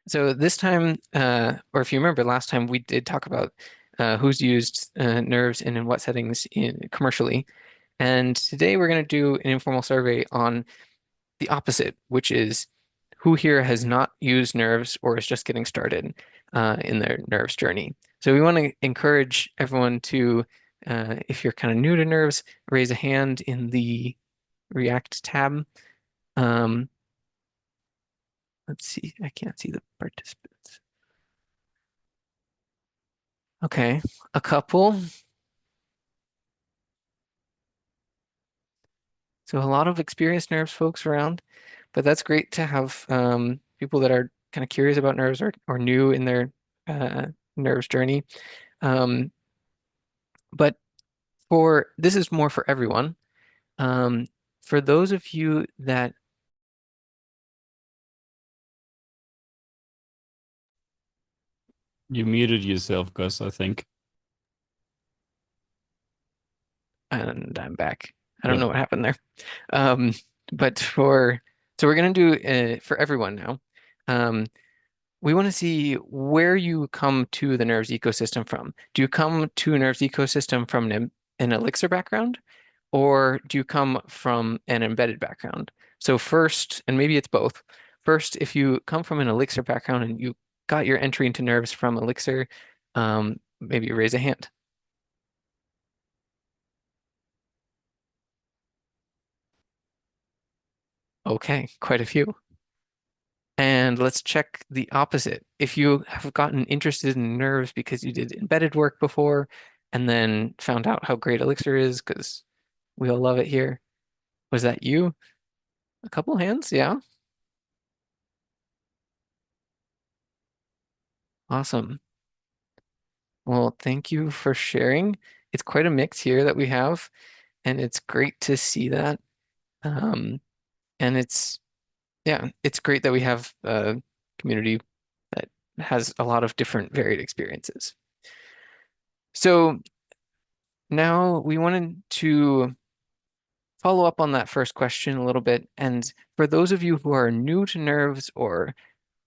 So this time, or if you remember last time, we did talk about who's used nerves and in what settings commercially. And today we're going to do an informal survey on the opposite, which is who here has not used nerves or is just getting started in their nerves journey. So we want to encourage everyone to, if you're kind of new to nerves, raise a hand in the React tab. Um, let's see, I can't see the participants. Okay, a couple. So a lot of experienced nerves folks around, but that's great to have people that are kind of curious about nerves or new in their uh, nerves journey. Um, but for this is more for everyone. Um, for those of you that You muted yourself, Gus, I think. and I'm back. I don't Yep. know what happened there. Um, but for so we're gonna do for everyone now. Um, we want to see where you come to the Nerves ecosystem from. Do you come to Nerves ecosystem from an Elixir background, or do you come from an embedded background? So first, and maybe it's both. First, if you come from an Elixir background and you got your entry into Nerves from Elixir, maybe raise a hand. Okay, quite a few. And let's check the opposite. If you have gotten interested in nerves because you did embedded work before and then found out how great Elixir is, because we all love it here, was that you? A couple hands? Yeah. Awesome. Well, thank you for sharing. It's quite a mix here that we have, and it's great to see that. Um, and yeah, it's great that we have a community that has a lot of different varied experiences. So now we wanted to follow up on that first question a little bit. And for those of you who are new to nerves or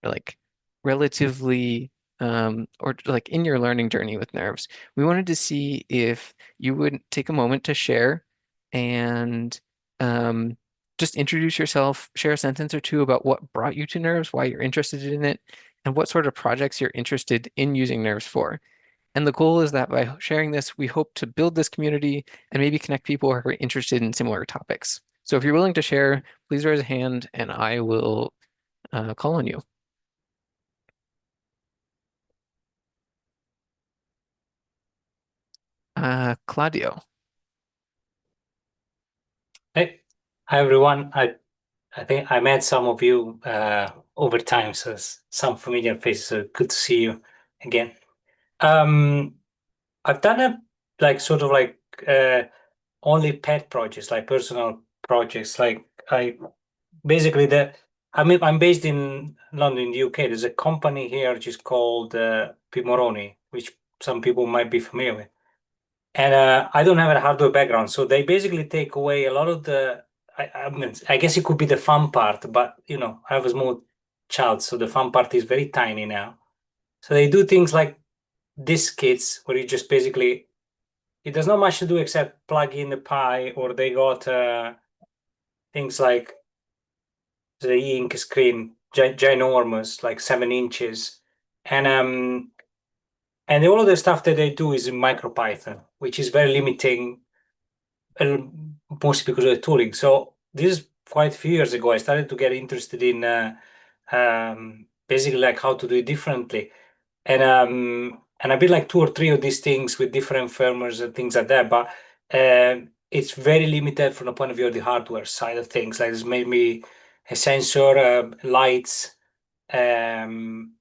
like relatively or like in your learning journey with nerves, we wanted to see if you would take a moment to share and um, just introduce yourself, share a sentence or two about what brought you to nerves, why you're interested in it, and what sort of projects you're interested in using nerves for. And the goal is that by sharing this, we hope to build this community and maybe connect people who are interested in similar topics. So if you're willing to share, please raise a hand and I will call on you. Claudio. Hey, hi everyone. I think I met some of you over time, so some familiar faces. So good to see you again. Um, I've done a like sort of like only pet projects, like personal projects. Like I basically I'm based in London, UK. There's a company here which is called Pimoroni, which some people might be familiar with. And I don't have a hardware background, so they basically take away a lot of the. I mean, I guess it could be the fun part, but I have a small child, so the fun part is very tiny now. So they do things like disk kits, where you just basically it does not much to do except plug in the Pi, or they got things like the e-ink screen, ginormous, like 7 inches, and all of the stuff that they do is in MicroPython, which is very limiting mostly because of the tooling. So this is quite a few years ago. I started to get interested in basically like how to do it differently, and I built like two or three of these things with different firmwares and things like that. But it's very limited from the point of view of the hardware side of things. Like there's maybe a sensor, lights. Um,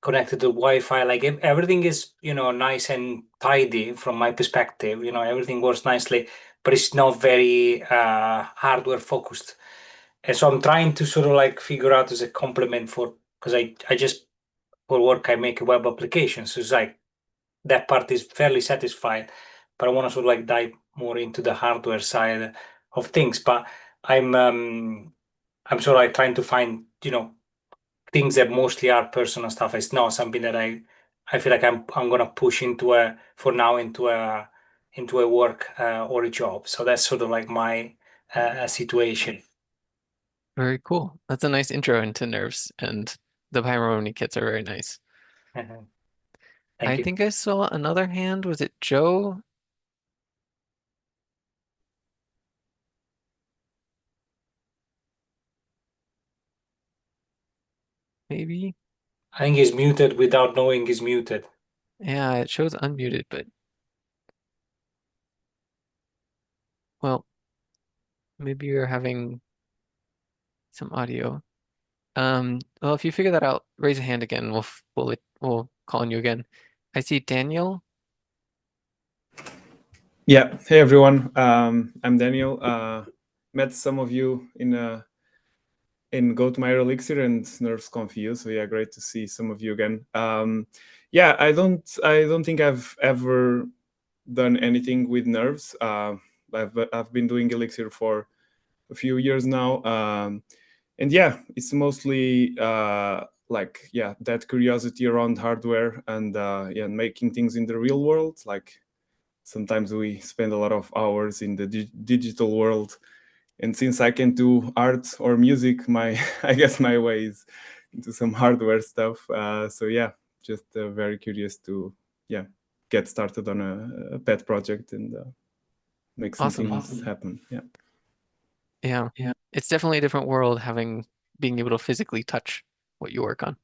Connected to Wi-Fi. Like everything is, nice and tidy from my perspective. Everything works nicely, but it's not very hardware focused. And so I'm trying to sort of like figure out as a complement because I just for work I make a web application. So it's like that part is fairly satisfied, but I want to sort of like dive more into the hardware side of things. But I'm um I'm sort of like trying to find, things that mostly are personal stuff. It's not something that I feel like I'm gonna push into a for now into a work or a job. So that's sort of like my situation. Very cool. That's a nice intro into nerves, and the Pyromony kits are very nice. Mhm. I Thank you. think I saw another hand. Was it Joe? Maybe? I think he's muted without knowing he's muted. Yeah, it shows unmuted, but well, maybe you're having some audio. Well, if you figure that out, raise a hand again. We'll call on you again. I see Daniel. Yeah. Hey everyone. I'm Daniel. Met some of you in Go to My Elixir and Nerves Confused. So yeah, great to see some of you again. Yeah, I don't think I've ever done anything with Nerves. I've been doing Elixir for a few years now. And yeah, it's mostly like yeah, that curiosity around hardware and yeah, making things in the real world. Like sometimes we spend a lot of hours in the digital world, and since I can do art or music, my I guess my way is into some hardware stuff. So yeah, just very curious to yeah get started on a pet project and make some Awesome. things happen. Yeah. Yeah. It's definitely a different world being able to physically touch what you work on.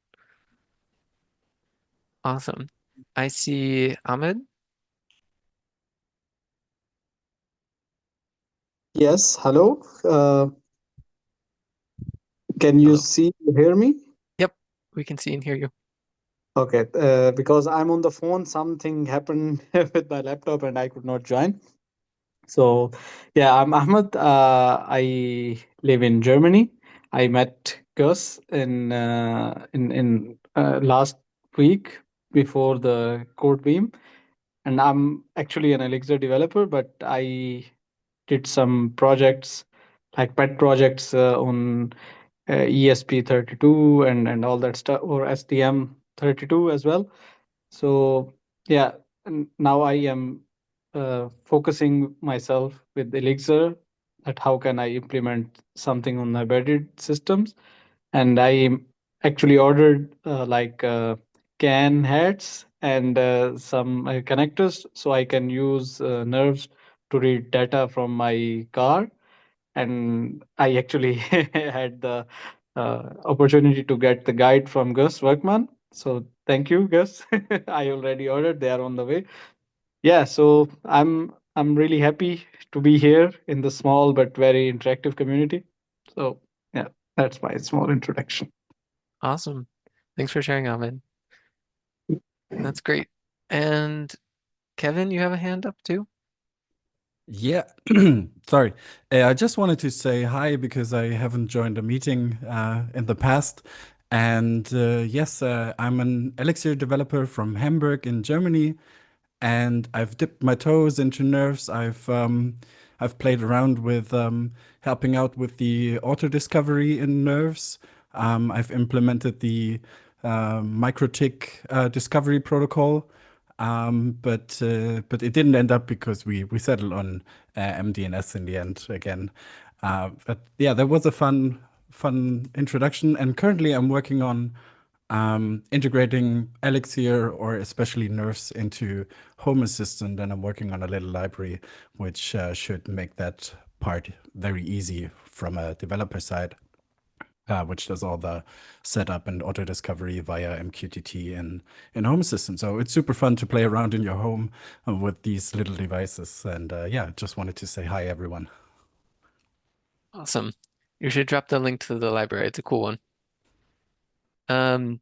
Awesome. I see Ahmed. Yes, hello. Can you Hello. see, hear me? Yep, we can see and hear you. Okay, because I'm on the phone, something happened with my laptop and I could not join. So, yeah, I'm Ahmed. I live in Germany. I met Gus in last week before the code beam, and I'm actually an Elixir developer, but I did some projects like pet projects on ESP32 and all that stuff, or STM32 as well. So yeah, and now I am focusing myself with Elixir, that how can I implement something on my embedded systems. And I actually ordered CAN heads and some connectors so I can use nerves to read data from my car. And I actually had the opportunity to get the guide from Gus Workman. So thank you, Gus. I already ordered; they are on the way. Yeah, so I'm really happy to be here in the small but very interactive community. So yeah, that's my small introduction. Awesome. Thanks for sharing, Ahmed. That's great. And Kevin, you have a hand up too? Yeah, sorry. I just wanted to say hi because I haven't joined a meeting in the past. And yes, I'm an Elixir developer from Hamburg in Germany, and I've dipped my toes into nerves. I've played around with helping out with the auto discovery in nerves. I've implemented the microtick discovery protocol, but it didn't end up because we settled on MDNS in the end again. But yeah, that was a fun introduction, and currently I'm working on integrating Elixir or especially nerves into Home Assistant, and I'm working on a little library which should make that part very easy from a developer side, which does all the setup and auto discovery via MQTT in Home Assistant. So it's super fun to play around in your home with these little devices. And yeah, just wanted to say hi, everyone. Awesome. You should drop the link to the library. It's a cool one. Um,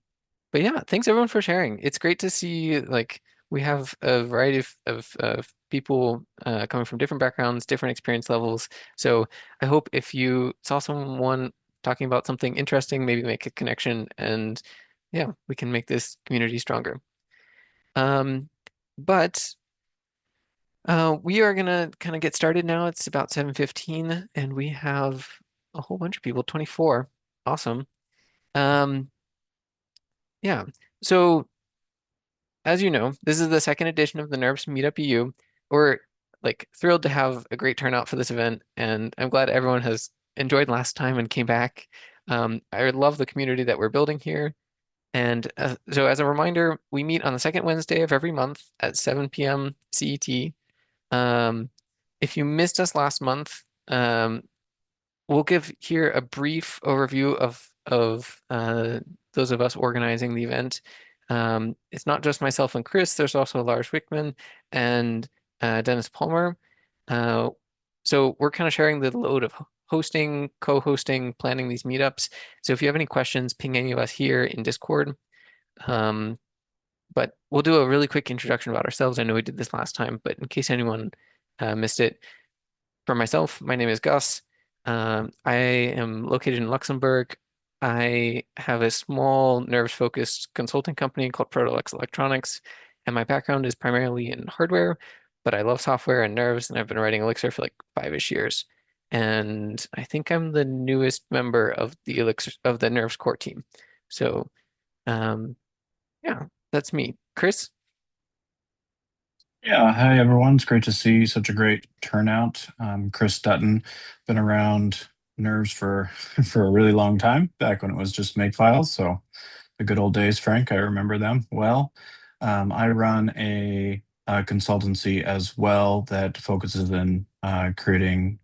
but yeah, thanks everyone for sharing. It's great to see like we have a variety of people coming from different backgrounds, different experience levels. So I hope if you saw someone talking about something interesting, maybe make a connection and yeah, we can make this community stronger. Um, but we are gonna kind of get started now. It's about 7:15 and we have a whole bunch of people, 24. Awesome. Um, Yeah. So as you know, this is the second edition of the NERVS Meetup EU. We're like thrilled to have a great turnout for this event, and I'm glad everyone has enjoyed last time and came back. I love the community that we're building here. And so as a reminder, we meet on the second Wednesday of every month at 7 p.m. CET. If you missed us last month, we'll give here a brief overview of those of us organizing the event. It's not just myself and Chris. There's also Lars Wickman and Dennis Palmer. Uh, so we're kind of sharing the load of hosting, co-hosting, planning these meetups. So if you have any questions, ping any of us here in Discord. Um, but we'll do a really quick introduction about ourselves. I know we did this last time, but in case anyone missed it, for myself, my name is Gus. I am located in Luxembourg. I have a small nerves-focused consulting company called Protolux Electronics, and my background is primarily in hardware, but I love software and nerves, and I've been writing Elixir for like 5-ish years. And I think I'm the newest member of the Elixir of the Nerves core team. So, um, yeah, that's me. Chris? Yeah, hi everyone. It's great to see such a great turnout. Chris Dutton, been around Nerves for for a really long time, back when it was just Makefiles. So the good old days, Frank, I remember them well. I run a consultancy as well that focuses in creating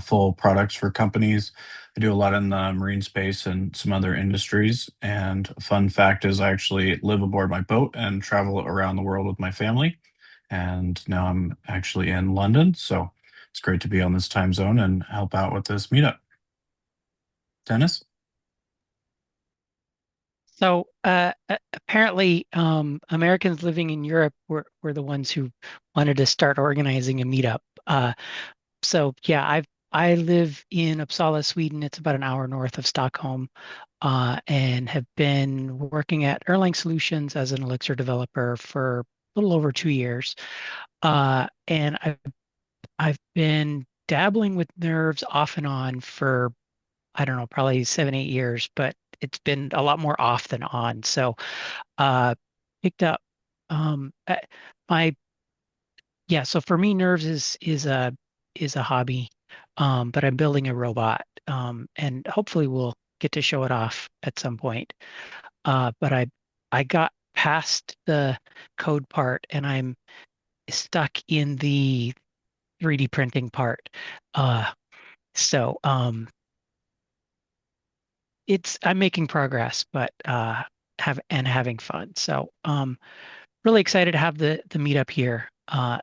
full products for companies. I do a lot in the marine space and some other industries. And a fun fact is I actually live aboard my boat and travel around the world with my family. And now I'm actually in London, so it's great to be on this time zone and help out with this meetup. Dennis? So apparently, Americans living in Europe were the ones who wanted to start organizing a meetup. So yeah, I live in Uppsala, Sweden. It's about an hour north of Stockholm, and have been working at Erlang Solutions as an Elixir developer for a little over 2 years. And I've been dabbling with nerves off and on for, I don't know, probably 7, 8 years, but it's been a lot more off than on. So uh picked up my yeah, so for me nerves is a hobby. But I'm building a robot, and hopefully we'll get to show it off at some point. But I got past the code part and I'm stuck in the 3D printing part. So it's I'm making progress, but having fun. So really excited to have the meetup here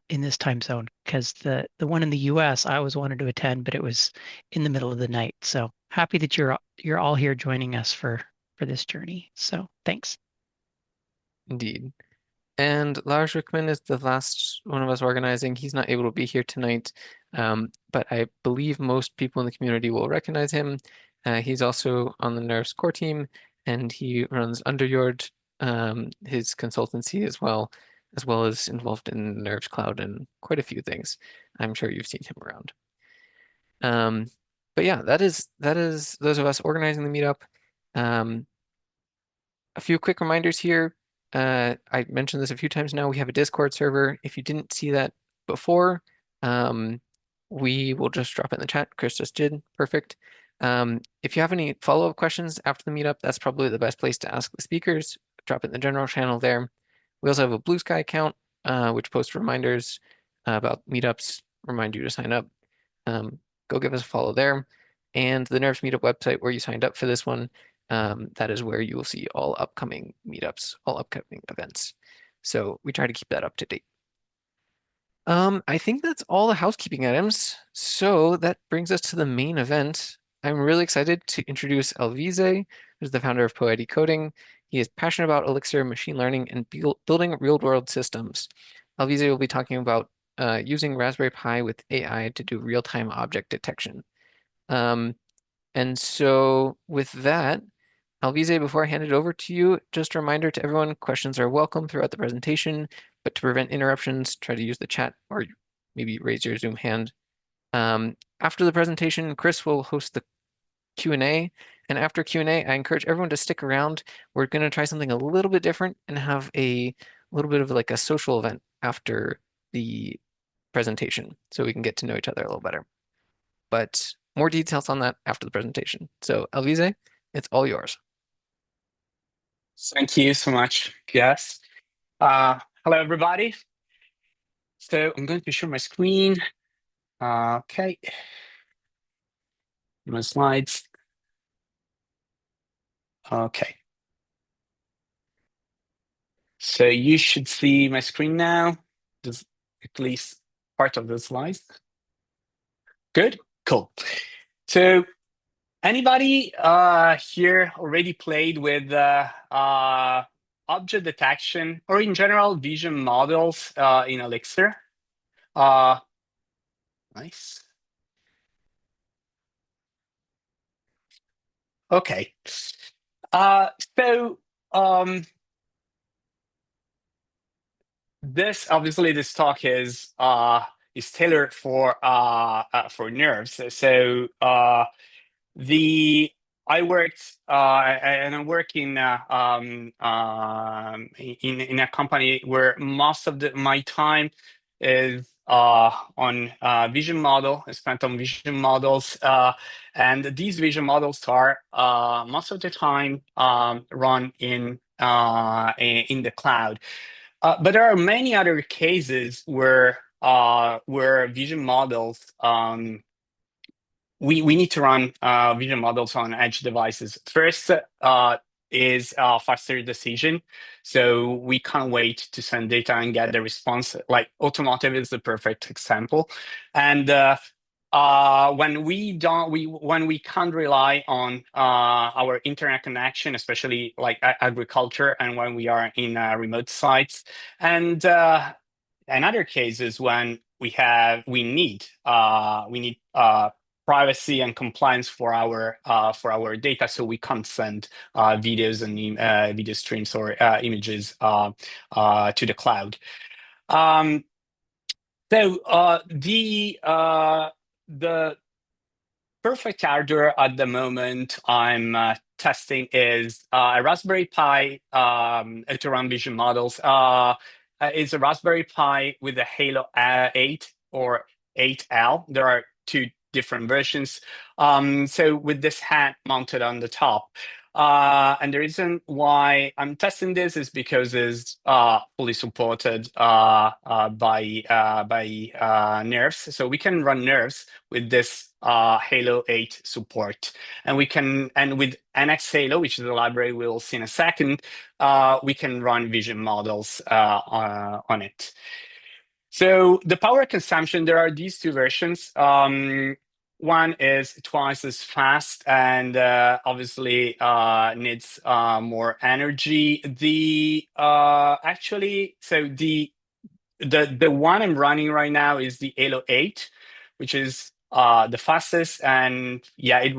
in this time zone, because the one in the US I always wanted to attend, but it was in the middle of the night. So happy that you're all here joining us for this journey. So thanks. Indeed. And Lars Rickman is the last one of us organizing. He's not able to be here tonight, but I believe most people in the community will recognize him. He's also on the Nerves core team, and he runs Underyord, his consultancy as well as involved in Nerves Cloud and quite a few things. I'm sure you've seen him around. Um, but yeah, that is those of us organizing the meetup. Um, a few quick reminders here. I mentioned this a few times now. We have a Discord server. If you didn't see that before, um, we will just drop it in the chat. Chris just did. Perfect. If you have any follow-up questions after the meetup, that's probably the best place to ask the speakers. Drop it in the general channel there. We also have a Blue Sky account, which posts reminders about meetups, remind you to sign up. Go give us a follow there. And the Nerves Meetup website where you signed up for this one, that is where you will see all upcoming meetups, all upcoming events. So we try to keep that up to date. I think that's all the housekeeping items. So that brings us to the main event. I'm really excited to introduce Alvise, who's the founder of Poeticoding. He is passionate about Elixir, machine learning, and building real-world systems. Alvise will be talking about using Raspberry Pi with AI to do real-time object detection. And so with that, Alvise, before I hand it over to you, just a reminder to everyone, questions are welcome throughout the presentation, but to prevent interruptions, try to use the chat or maybe raise your Zoom hand. After the presentation, Chris will host the Q&A, And after Q&A, I encourage everyone to stick around. We're going to try something a little bit different and have a little bit of like a social event after the presentation so we can get to know each other a little better. But more details on that after the presentation. So Alvise, it's all yours. Thank you so much, yes. Hello, everybody. So I'm going to share my screen. Okay. My slides. Okay. So you should see my screen now. Just at least part of the slides. Good, cool. So anybody here already played with object detection or in general vision models in Elixir? Nice. Okay. So this talk is tailored for nerves. So I worked and I work in a company where most of my time is on vision model, spent on vision models, and these vision models are most of the time run in the cloud. But there are many other cases where vision models we need to run vision models on edge devices. First is faster decision. So we can't wait to send data and get the response. Like automotive is the perfect example. And when we can't rely on our internet connection, especially like agriculture, and when we are in remote sites, and in other cases when we need privacy and compliance for our data, so we can't send videos and video streams or images to the cloud. So the perfect hardware at the moment I'm testing is a Raspberry Pi to run vision models. It's a Raspberry Pi with a Hailo 8 or 8L. There are two different versions. So with this hat mounted on the top. And the reason why I'm testing this is because it's fully supported by nerves. So we can run nerves with this Hailo 8 support. And with NX Hailo, which is a library we'll see in a second, we can run vision models on it. So the power consumption, there are these two versions. One is twice as fast and obviously needs more energy. The one I'm running right now is the Hailo 8, which is the fastest, and yeah, it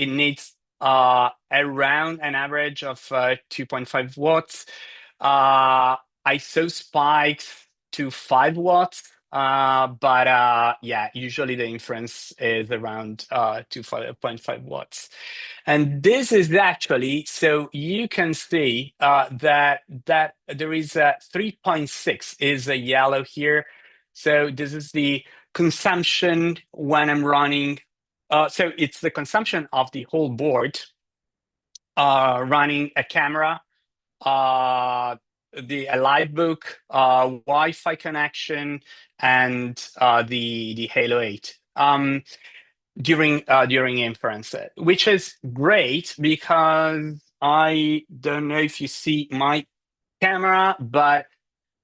needs around an average of 2.5 watts. I saw spikes to 5 watts, but yeah, usually the inference is around 2.5 watts. And this is actually, so you can see that there is a 3.6 is a yellow here. So this is the consumption when I'm running. So it's the consumption of the whole board running a camera, a live book, Wi-Fi connection, and the Hailo 8 during inference, which is great because I don't know if you see my camera, but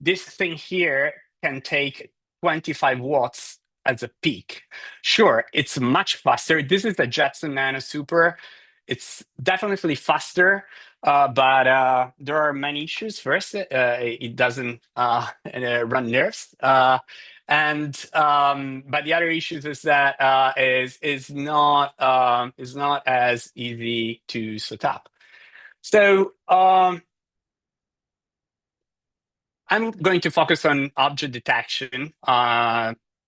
this thing here can take 25 watts as a peak. Sure, it's much faster. This is the Jetson Nano Super. It's definitely faster, but there are many issues. First, it doesn't run nerves. But the other issues is that is not as easy to set up. So I'm going to focus on object detection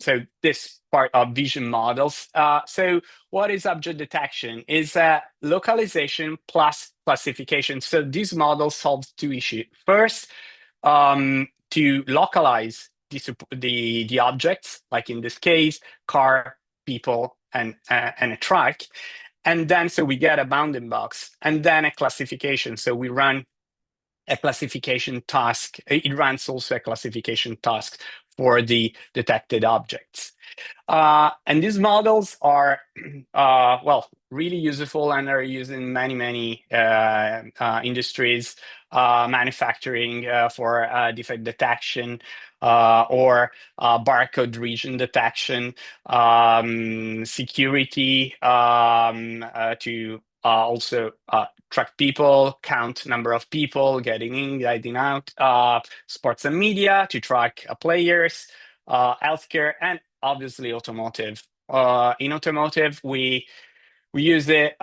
so this part of vision models. So what is object detection? Is localization plus classification. So these models solve two issues. First, to localize the objects, like in this case, car, people, and a truck. And then so we get a bounding box and then a classification. So we run a classification task. It runs also a classification task for the detected objects. And these models are, well, really useful and are used in many industries, manufacturing for defect detection, or barcode region detection, security, to also track people, count number of people getting in, getting out, sports and media to track players, healthcare, and obviously automotive. In automotive, we use it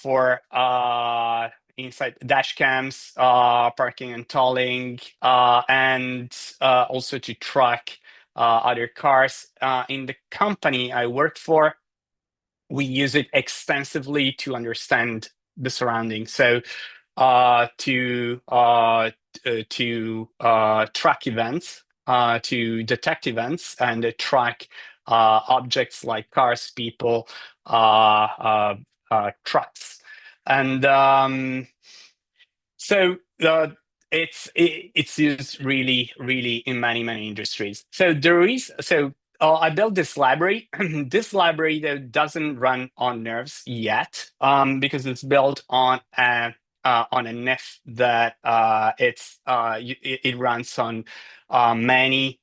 for inside dash cams, parking and tolling, and also to track other cars. In the company I worked for, we use it extensively to understand the surroundings. So to track events, to detect events, and track objects like cars, people, trucks, and so it's used really in many industries. So I built this library. This library that doesn't run on nerves yet, because it's built on a NIF that it runs on many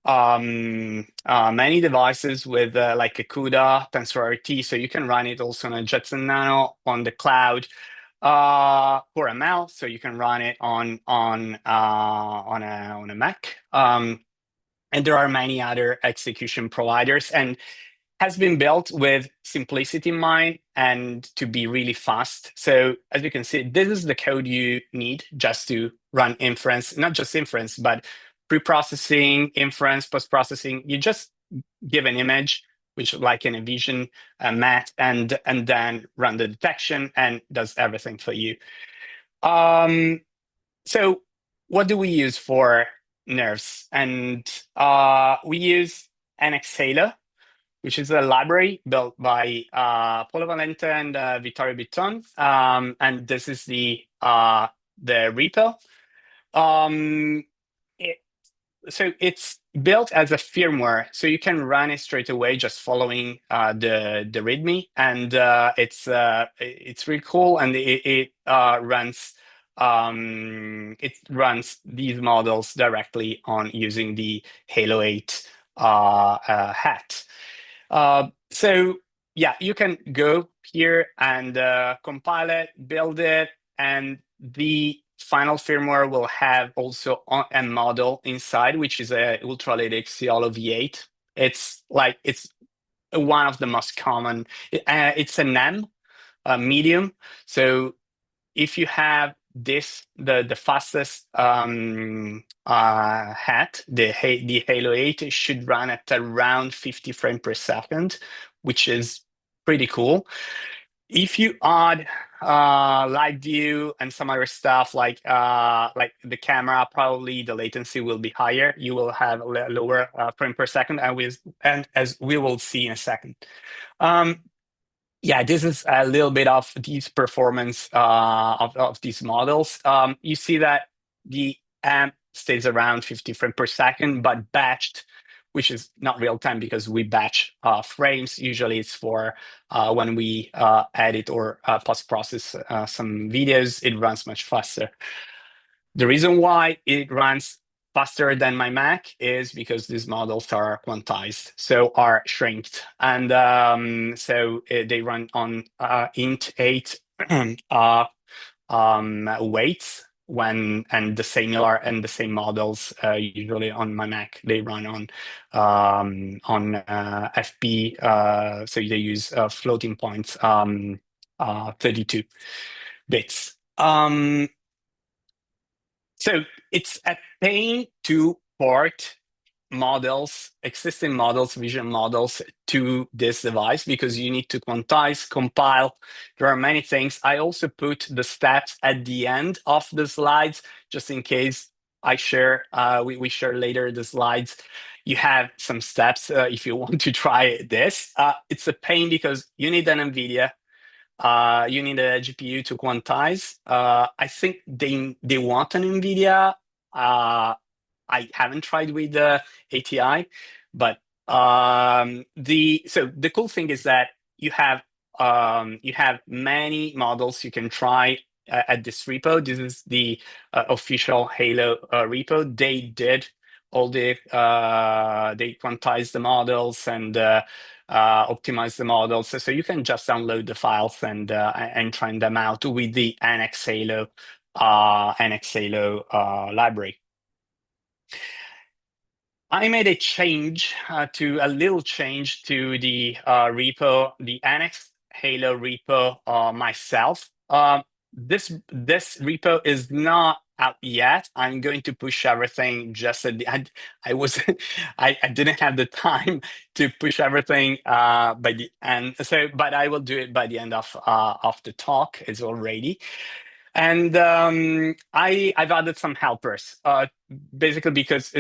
many devices with like a CUDA, TensorRT, so you can run it also on a Jetson Nano on the cloud, or ML, so you can run it on a Mac. And there are many other execution providers, and has been built with simplicity in mind and to be really fast. So as you can see, this is the code you need just to run inference, not just inference, but pre-processing, inference, post-processing. You just give an image, which like in a vision, a mat, and then run the detection and does everything for you. So what do we use for nerves? And we use Hailo, which is a library built by Paolo Valente and Vittorio Bitton. And this is the repo. So it's built as a firmware, so you can run it straight away just following the README, and it's really cool, and it runs these models directly on using the Hailo 8 hat. So yeah, you can go here and compile it, build it, and the final firmware will have also a model inside, which is a ultralytic Cielo V8. It's one of the most common. It's an M, medium. So if you have this, the fastest hat, the Hailo 8 should run at around 50 frames per second, which is pretty cool. If you add live view and some other stuff like the camera, probably the latency will be higher. You will have a lower frame per second, and as we will see in a second. Yeah, this is a little bit of these performance of these models. You see that the amp stays around 50 frames per second, but batched, which is not real time because we batch frames. Usually it's for when we edit or post-process some videos, it runs much faster. The reason why it runs faster than my Mac is because these models are quantized, so are shrinked. And so they run on int8 weights, and the same models usually on my Mac, they run on FP, so they use floating points, 32 bits. So it's a pain to port models, existing models, vision models to this device because you need to quantize, compile. There are many things. I also put the steps at the end of the slides, just in case I share, we share later the slides. You have some steps if you want to try this. It's a pain because you need an NVIDIA. You need a GPU to quantize. I think they want an NVIDIA. I haven't tried with the ATI, but so the cool thing is that you have many models you can try at this repo. This is the official Hailo repo. They did all the they quantized the models and optimize the models, so you can just download the files and train them out with the NX Hailo library. I made a little change to the repo, the NX Hailo repo myself. This repo is not out yet. I'm going to push everything just at the end. I didn't have the time to push everything by the end. So, but I will do it by the end of the talk. It's all ready. And I've added some helpers, basically because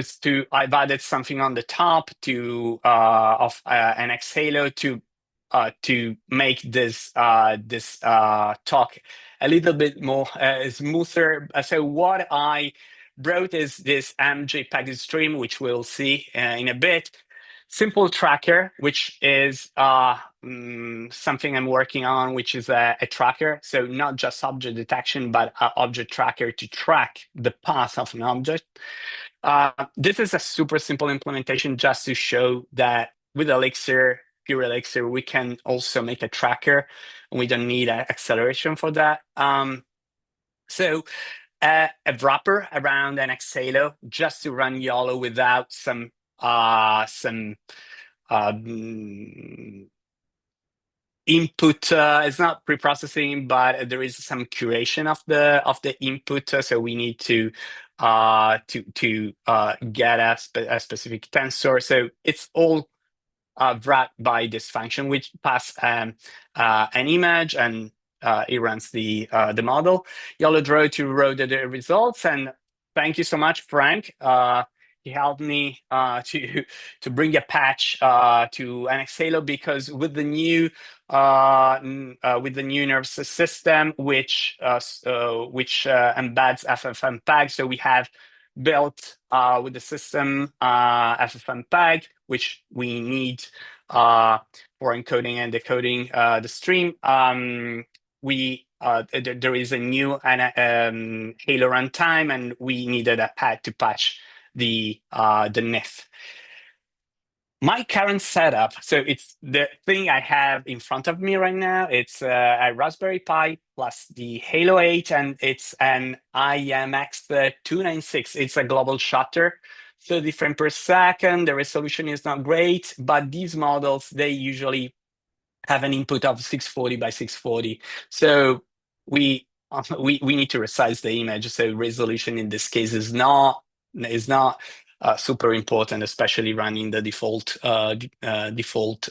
I've added something on the top of NX Hailo to make this talk a little bit more smoother. So what I brought is this MJPEG stream, which we'll see in a bit. Simple tracker, which is something I'm working on, which is a tracker. So not just object detection, but an object tracker to track the path of an object. This is a super simple implementation just to show that with Elixir, pure Elixir, we can also make a tracker. And we don't need acceleration for that. So a wrapper around an Hailo just to run YOLO without some input. It's not pre-processing, but there is some curation of the input. So we need to get a specific tensor. So it's all wrapped by this function, which pass an image and it runs the model. YOLO draw to row the results. And thank you so much, Frank. He helped me to bring a patch to NX Hailo because with the new nervous system, which embeds FFmpeg, so we have built with the system FFmpeg, which we need for encoding and decoding the stream. There is a new Hailo runtime, and we needed a pad to patch the NIF. My current setup, so it's the thing I have in front of me right now. It's a Raspberry Pi plus the Hailo 8, and it's an IMX296. It's a global shutter, 30 frames per second. The resolution is not great, but these models, they usually have an input of 640 by 640. So we need to resize the image. So resolution in this case is not super important, especially running the default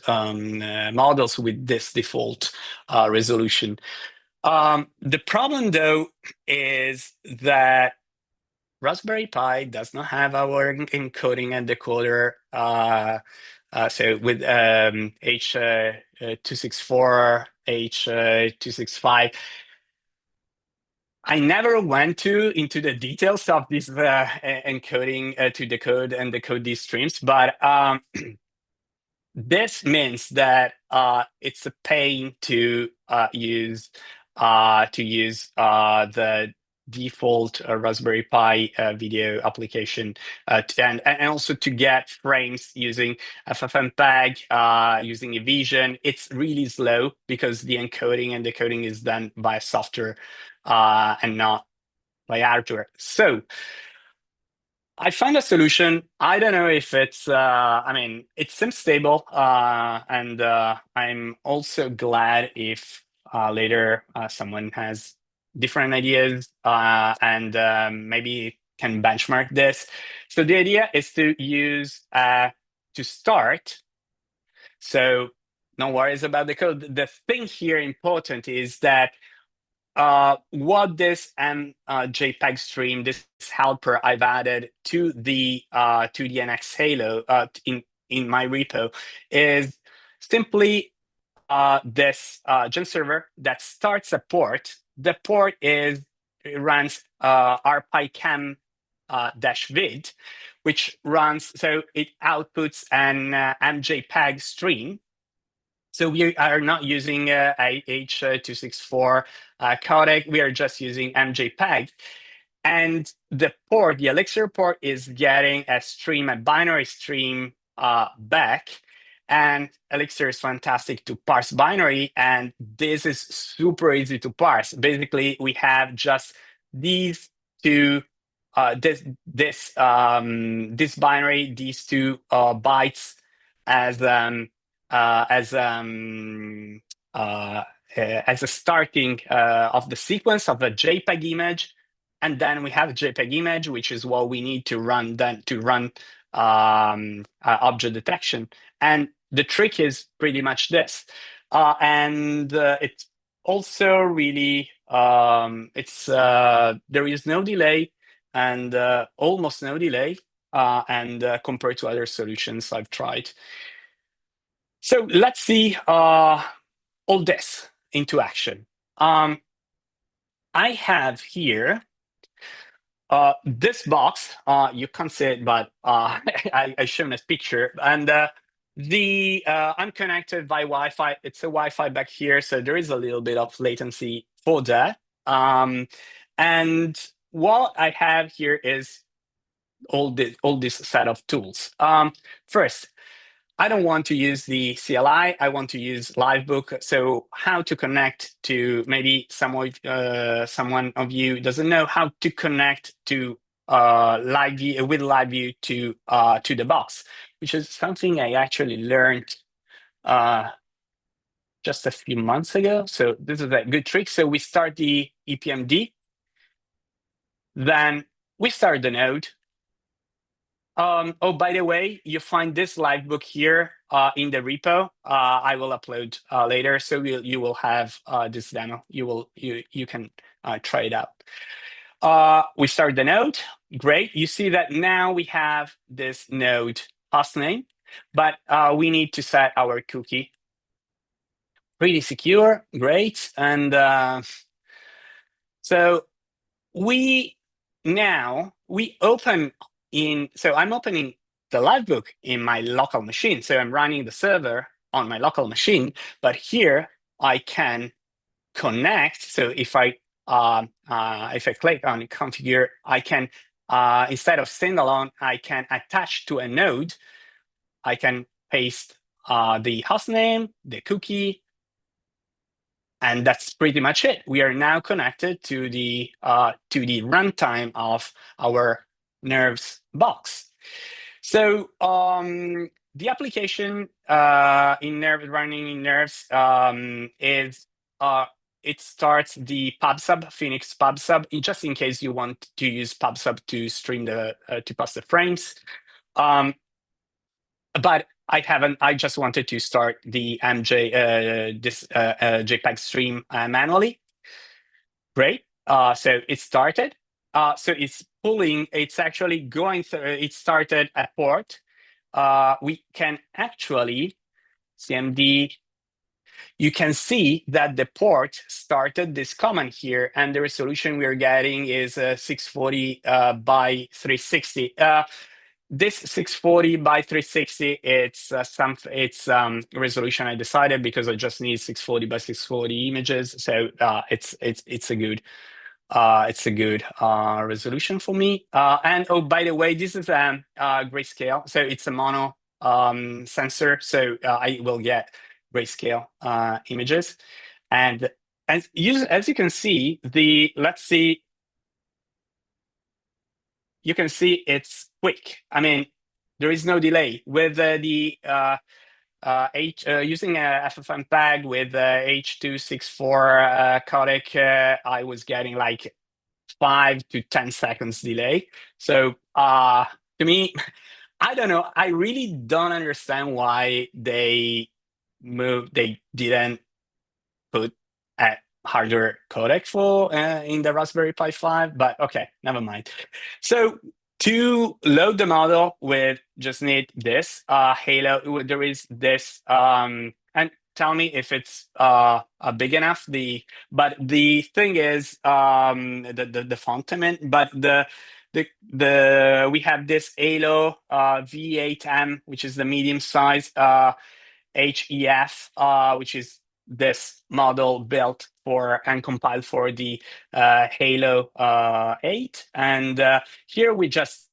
models with this default resolution. The problem, though, is that Raspberry Pi does not have our encoding and decoder. So with H264, H265, I never went into the details of this encoding to decode and decode these streams, but this means that it's a pain to use the default Raspberry Pi video application and also to get frames using FFmpeg, using eVision. It's really slow because the encoding and decoding is done by software and not by hardware. So I found a solution. I don't know if it's, I mean, it seems stable. And I'm also glad if later someone has different ideas and maybe can benchmark this. So the idea is to use to start. So no worries about the code. The thing here important is that what this JPEG stream, this helper I've added to the NX Hailo in my repo is simply this gen server that starts a port. The port runs RPi5 -vid, which runs, so it outputs an MJPEG stream. So we are not using H.264 codec. We are just using MJPEG. And the port, the Elixir port, is getting a stream, a binary stream back. And Elixir is fantastic to parse binary. And this is super easy to parse. Basically, we have just these two, this binary, these two bytes as a starting of the sequence of a JPEG image, and then we have a JPEG image, which is what we need to run object detection. And the trick is pretty much this, and it's also really there is no delay and almost no delay, and compared to other solutions I've tried. So let's see all this into action. I have here this box. You can't see it, but I shown a picture. And I'm connected by Wi-Fi. It's a Wi-Fi back here, so there is a little bit of latency for that. And what I have here is all this set of tools. First, I don't want to use the CLI. I want to use Livebook. So how to connect to, maybe someone of you doesn't know how to connect to LiveView with LiveView to the box, which is something I actually learned just a few months ago. So this is a good trick. So we start the EPMD, then we start the node. Oh, by the way, you find this Livebook here in the repo. I will upload later, so you will have this demo. You can try it out. We start the node. Great. You see that now we have this node hostname, but we need to set our cookie. Pretty secure. Great. And so we open so I'm opening the Livebook in my local machine. So I'm running the server on my local machine, but here I can connect. So if I click on configure, I can, instead of standalone, I can attach to a node. I can paste the hostname, the cookie, and that's pretty much it. We are now connected to the runtime of our Nerves box. So the application running in Nerves is it starts the PubSub, Phoenix PubSub, just in case you want to use PubSub to stream to pass the frames. But I haven't. I just wanted to start the JPEG stream manually. Great. So it started. So it's pulling. It's actually going through. It started a port. We can actually CMD. You can see that the port started this command here, and the resolution we are getting is 640 by 360. This 640 by 360, it's resolution I decided because I just need 640 by 640 images. So it's a good resolution for me. And oh, by the way, this is a grayscale, so it's a mono sensor, so I will get grayscale images. And as you can see, let's see. You can see it's quick. I mean, there is no delay with using a FFmpeg with H.264 codec. I was getting like 5 to 10 seconds delay. So to me, I don't know. I really don't understand why they didn't put a hardware codec for in the Raspberry Pi 5, but okay, never mind. So to load the model, we just need this Hailo. There is this, and tell me if it's big enough. But the thing is, the font I meant, but we have this Hailo V8M, which is the medium size HEF, which is this model built for and compiled for the Hailo 8. And here we just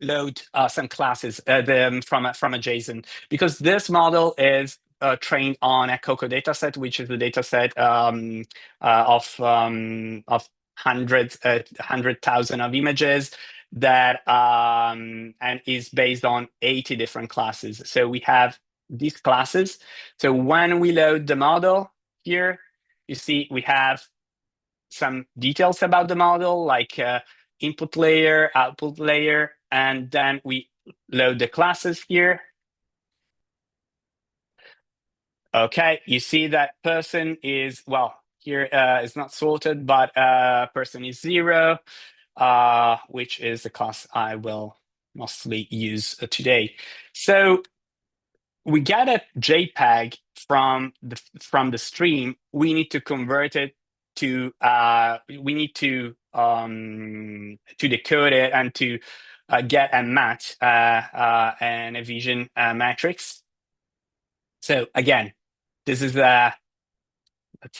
load some classes from a JSON, because this model is trained on a Coco dataset, which is the dataset of hundreds, 100,000 of images that and is based on 80 different classes. So we have these classes. So when we load the model here, you see we have some details about the model, like input layer, output layer, and then we load the classes here. Okay, you see that person is, well, here is not sorted, but person is 0, which is the class I will mostly use today. So we get a JPEG from the stream. We need to convert it to we need to decode it and to get a match and a vision matrix. So again, this is that's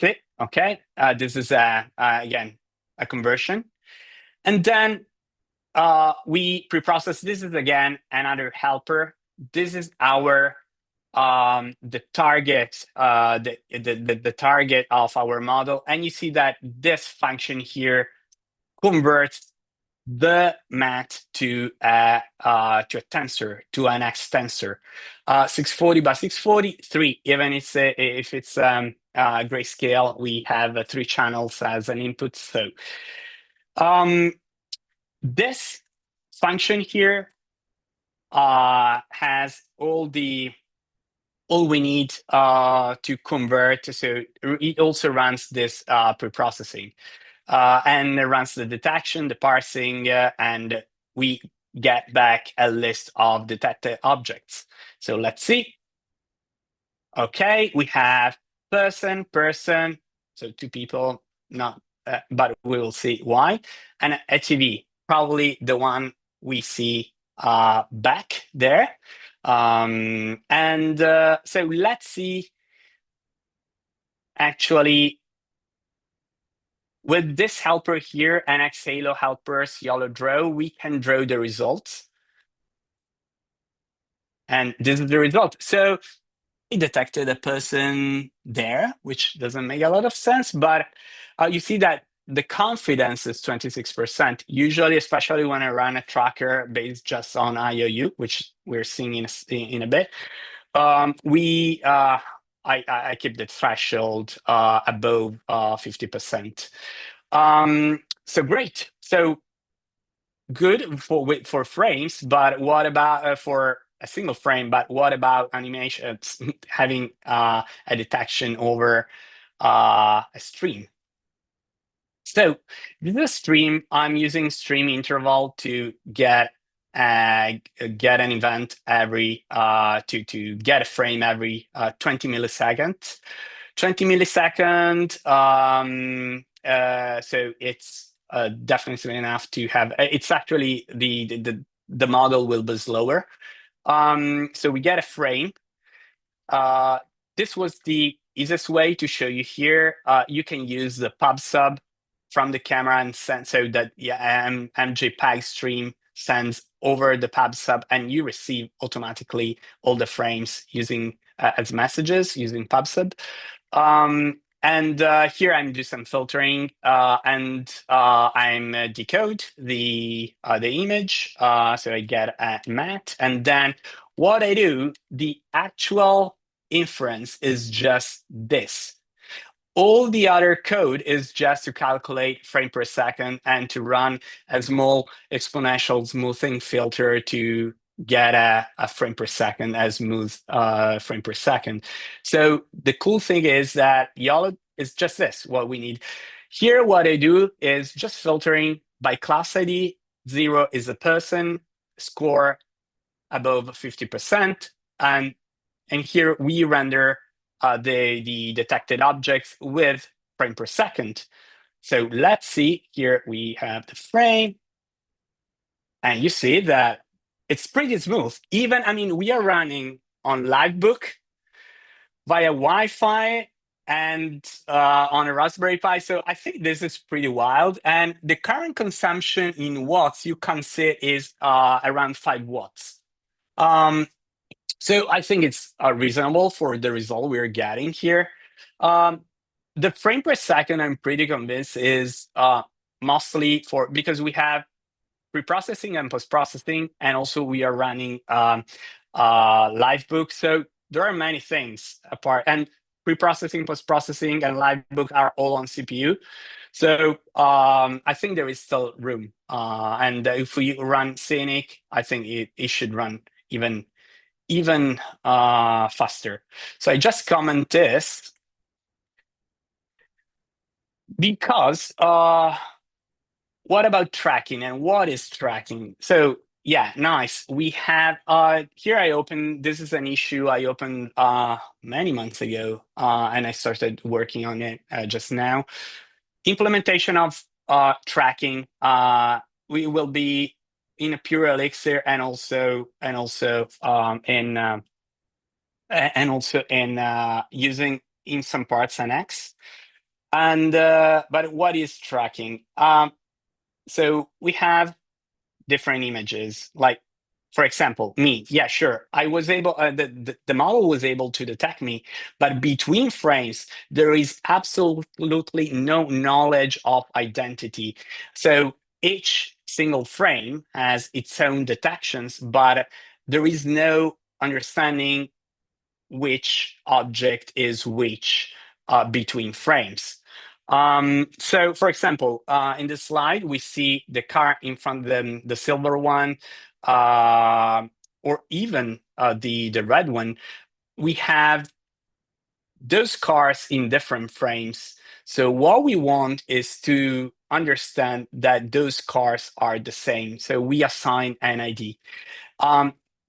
it. Okay, this is again a conversion, and then we preprocess. This is again another helper. This is our the target, the target of our model, and you see that this function here converts the mat to a tensor, to an X tensor, 640 by 640, even if it's grayscale, we have 3 channels as an input. So this function here has all we need to convert. So it also runs this preprocessing and it runs the detection, the parsing, and we get back a list of detected objects. So let's see. Okay, we have person, so 2 people, not, but we will see why, and a TV, probably the one we see back there. And so let's see, actually, with this helper here, NX Hailo helpers YOLO draw, we can draw the results. And this is the result. So it detected a person there, which doesn't make a lot of sense, but you see that the confidence is 26%. Usually, especially when I run a tracker based just on IOU, which we're seeing in a bit, I keep the threshold above 50%. So great. So good for frames, but what about for a single frame? But what about animations having a detection over a stream? So this is a stream. I'm using stream interval to get an event every to get a frame every 20 milliseconds. 20 millisecond. So it's definitely enough to have. It's actually the model will be slower. So we get a frame. This was the easiest way to show you here. You can use the pub sub from the camera and send, so that MJPEG stream sends over the pub sub, and you receive automatically all the frames using as messages using pub sub. And here I'm doing some filtering, and I'm decode the image, so I get a mat, and then what I do, the actual inference is just this. All the other code is just to calculate frame per second and to run a small exponential smoothing filter to get a frame per second, a smooth frame per second. So the cool thing is that YOLO is just this, what we need. Here, what I do is just filtering by class ID. 0 is a person, score above 50%, and here we render the detected objects with frame per second. So let's see, here we have the frame, and you see that it's pretty smooth. Even, I mean, we are running on Livebook via Wi-Fi and on a Raspberry Pi. So I think this is pretty wild. And the current consumption in watts, you can see is around 5 watts. So I think it's reasonable for the result we're getting here. The frame per second, I'm pretty convinced, is mostly because we have pre-processing and post-processing, and also we are running Livebook. So there are many things apart, and pre-processing, post-processing, and Livebook are all on CPU. So I think there is still room. And if we run Scenic, I think it should run even faster. So I just comment this because what about tracking, and what is tracking? So yeah, nice. We have here I opened, this is an issue I opened many months ago, and I started working on it just now. Implementation of tracking. We will be in a pure Elixir and also in using in some parts NX. And but what is tracking? So we have different images, like for example, me. Yeah, sure. I was able. The model was able to detect me, but between frames, there is absolutely no knowledge of identity. So each single frame has its own detections, but there is no understanding which object is which between frames. So, for example, in this slide, we see the car in front of them, the silver one, or even the red one. We have those cars in different frames. So what we want is to understand that those cars are the same. So we assign an ID.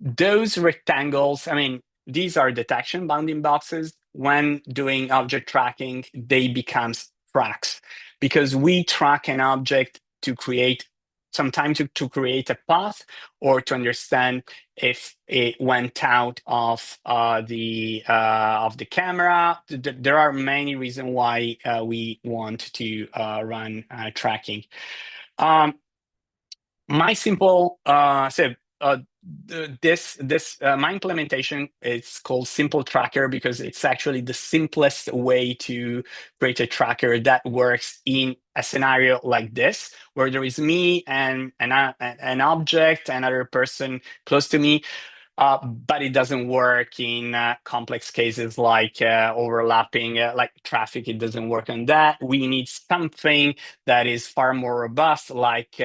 Those rectangles, I mean, these are detection bounding boxes. When doing object tracking, they become tracks because we track an object to create sometimes to create a path or to understand if it went out of the camera. There are many reasons why we want to run tracking. My simple my implementation is called Simple Tracker because it's actually the simplest way to create a tracker that works in a scenario like this, where there is me and an object, another person close to me. But it doesn't work in complex cases like overlapping, like traffic. It doesn't work on that. We need something that is far more robust, like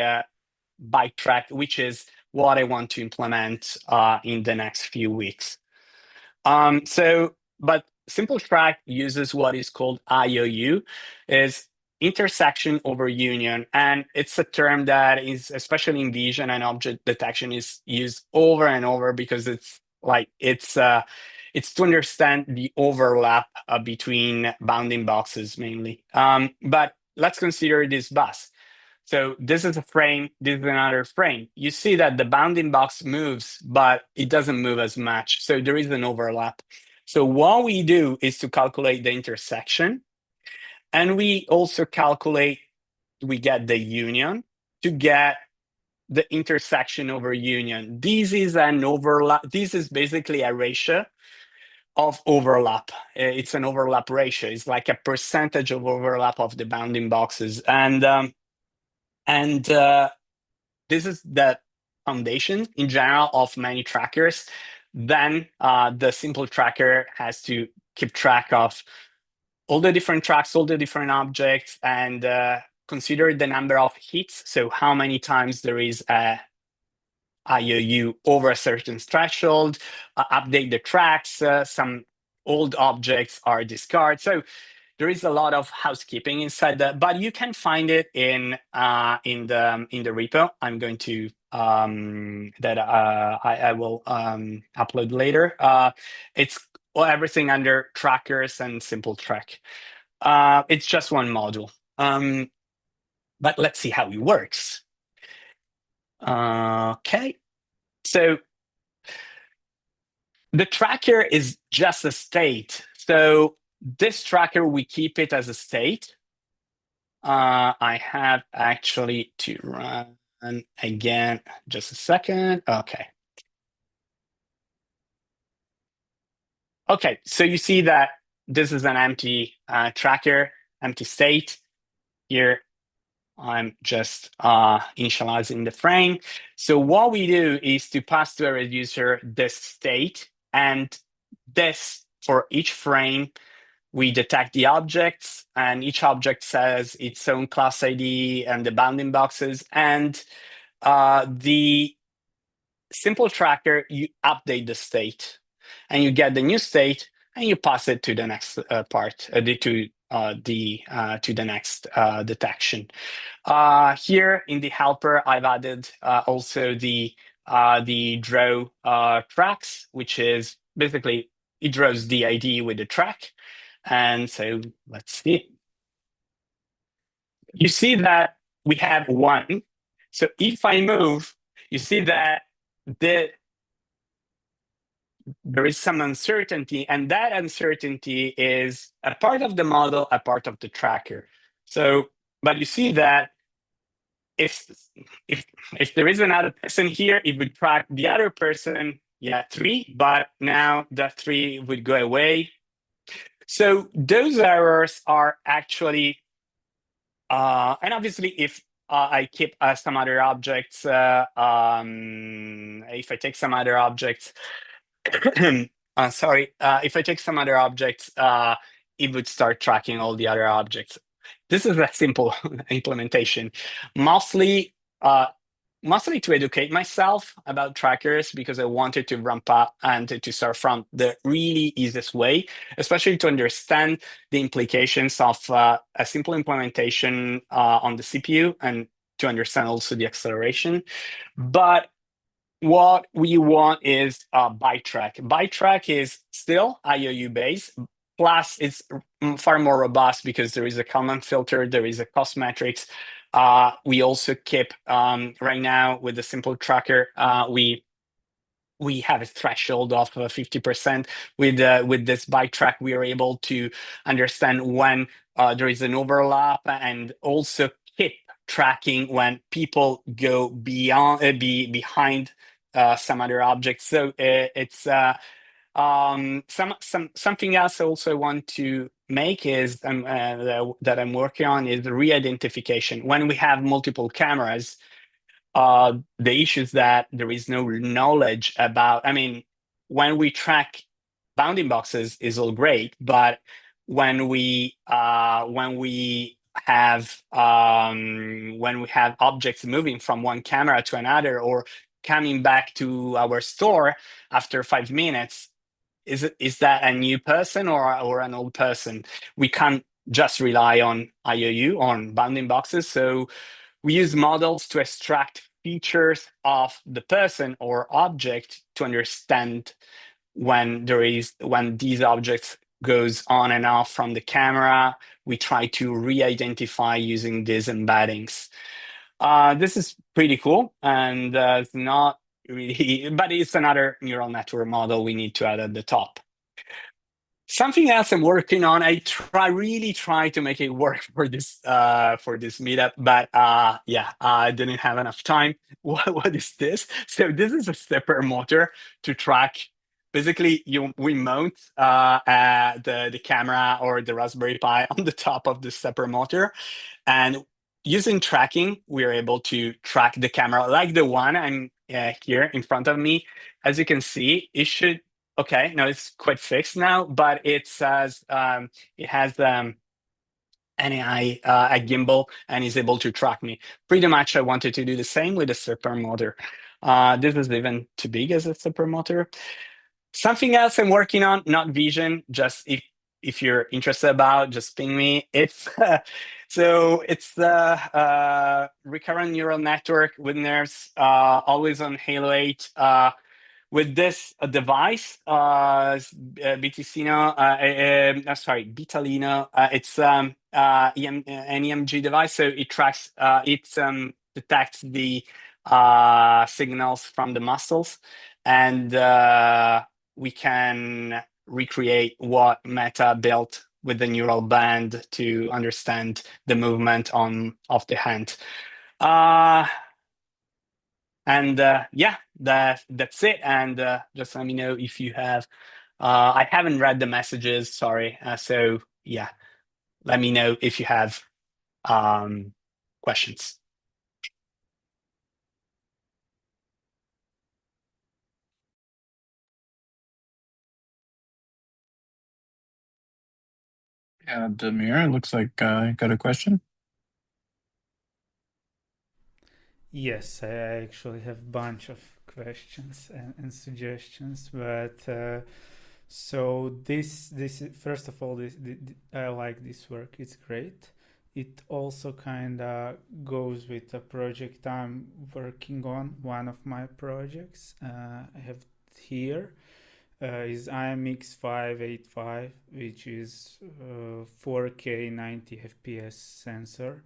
bike track, which is what I want to implement in the next few weeks. But Simple Track uses what is called IOU, is intersection over union, and it's a term that is, especially in vision and object detection, is used over and over because it's to understand the overlap between bounding boxes mainly. But let's consider this bus. So this is a frame, this is another frame. You see that the bounding box moves, but it doesn't move as much. So there is an overlap. So what we do is to calculate the intersection. And we also we get the union to get the intersection over union. This is an overlap. This is basically a ratio of overlap. It's an overlap ratio. It's like a percentage of overlap of the bounding boxes. And this is the foundation in general of many trackers. Then the simple tracker has to keep track of all the different tracks, all the different objects, and consider the number of hits. So how many times there is a IOU over a certain threshold, update the tracks, some old objects are discarded. So there is a lot of housekeeping inside that, but you can find it in the repo. I'm going to I will upload later. It's everything under trackers and simple track. It's just one module. But let's see how it works. Okay, so the tracker is just a state. So this tracker, we keep it as a state. I have actually to run again, just a second. Okay. Okay, so you see that this is an empty tracker, empty state. Here, I'm just initializing the frame. So what we do is to pass to a reducer this state, and this, for each frame, we detect the objects, and each object says its own class ID and the bounding boxes. And the simple tracker, you update the state, and you get the new state, and you pass it to the next part, to the next detection. Here in the helper, I've added also the draw tracks, which is basically it draws the ID with the track. And so let's see. You see that we have one. So if I move, you see that there is some uncertainty, and that uncertainty is a part of the model, a part of the tracker. So, but you see that if there is another person here, it would track the other person, yeah, 3, but now that 3 would go away. So those errors are actually, and obviously if I keep some other objects, if I take some other objects, sorry, if I take some other objects, it would start tracking all the other objects. This is a simple implementation, mostly to educate myself about trackers, because I wanted to ramp up and to start from the really easiest way, especially to understand the implications of a simple implementation on the CPU, and to understand also the acceleration. But what we want is bytrack. Bytrack is still IOU based, plus it's far more robust because there is a Kalman filter, there is a cost matrix. We also keep, right now with the simple tracker, we have a threshold of 50%. With this bytrack, we are able to understand when there is an overlap, and also keep tracking when people go beyond, behind some other objects. So it's something else I also want to make is that I'm working on is the re-identification. When we have multiple cameras, the issue is that there is no knowledge about. I mean, when we track bounding boxes is all great, but when we have objects moving from one camera to another, or coming back to our store after 5 minutes, is that a new person or an old person? We can't just rely on IOU, on bounding boxes. So we use models to extract features of the person or object to understand when these objects goes on and off from the camera. We try to re-identify using these embeddings. This is pretty cool, and it's not really, but it's another neural network model we need to add at the top. Something else I'm working on, I really try to make it work for this meetup, but yeah, I didn't have enough time. What is this? So this is a stepper motor to track. Basically, we mount the camera or the Raspberry Pi on the top of the stepper motor, and using tracking, we are able to track the camera like the one I'm here in front of me. As you can see, it should okay, no, it's quite fixed now, but it says it has NAI a gimbal and is able to track me. Pretty much, I wanted to do the same with a super motor. This is even too big as a super motor. Something else I'm working on, not vision, just if you're interested about, just ping me. It's so it's the recurrent neural network with nerves, always on Hailo 8. With this device, BTCino, sorry, Betalino, it's an EMG device, so it tracks, it detects the signals from the muscles, and we can recreate what Meta built with the neural band to understand the movement of the hand. And yeah, that's it. And just let me know if you have. I haven't read the messages, sorry. So yeah, let me know if you have questions. Yeah, Demir, looks like got a question. Yes, I actually have a bunch of questions and suggestions, but so this first of all, I like this work. It's great. It also kind of goes with a project I'm working on. One of my projects I have here is IMX585, which is 4K 90 FPS sensor,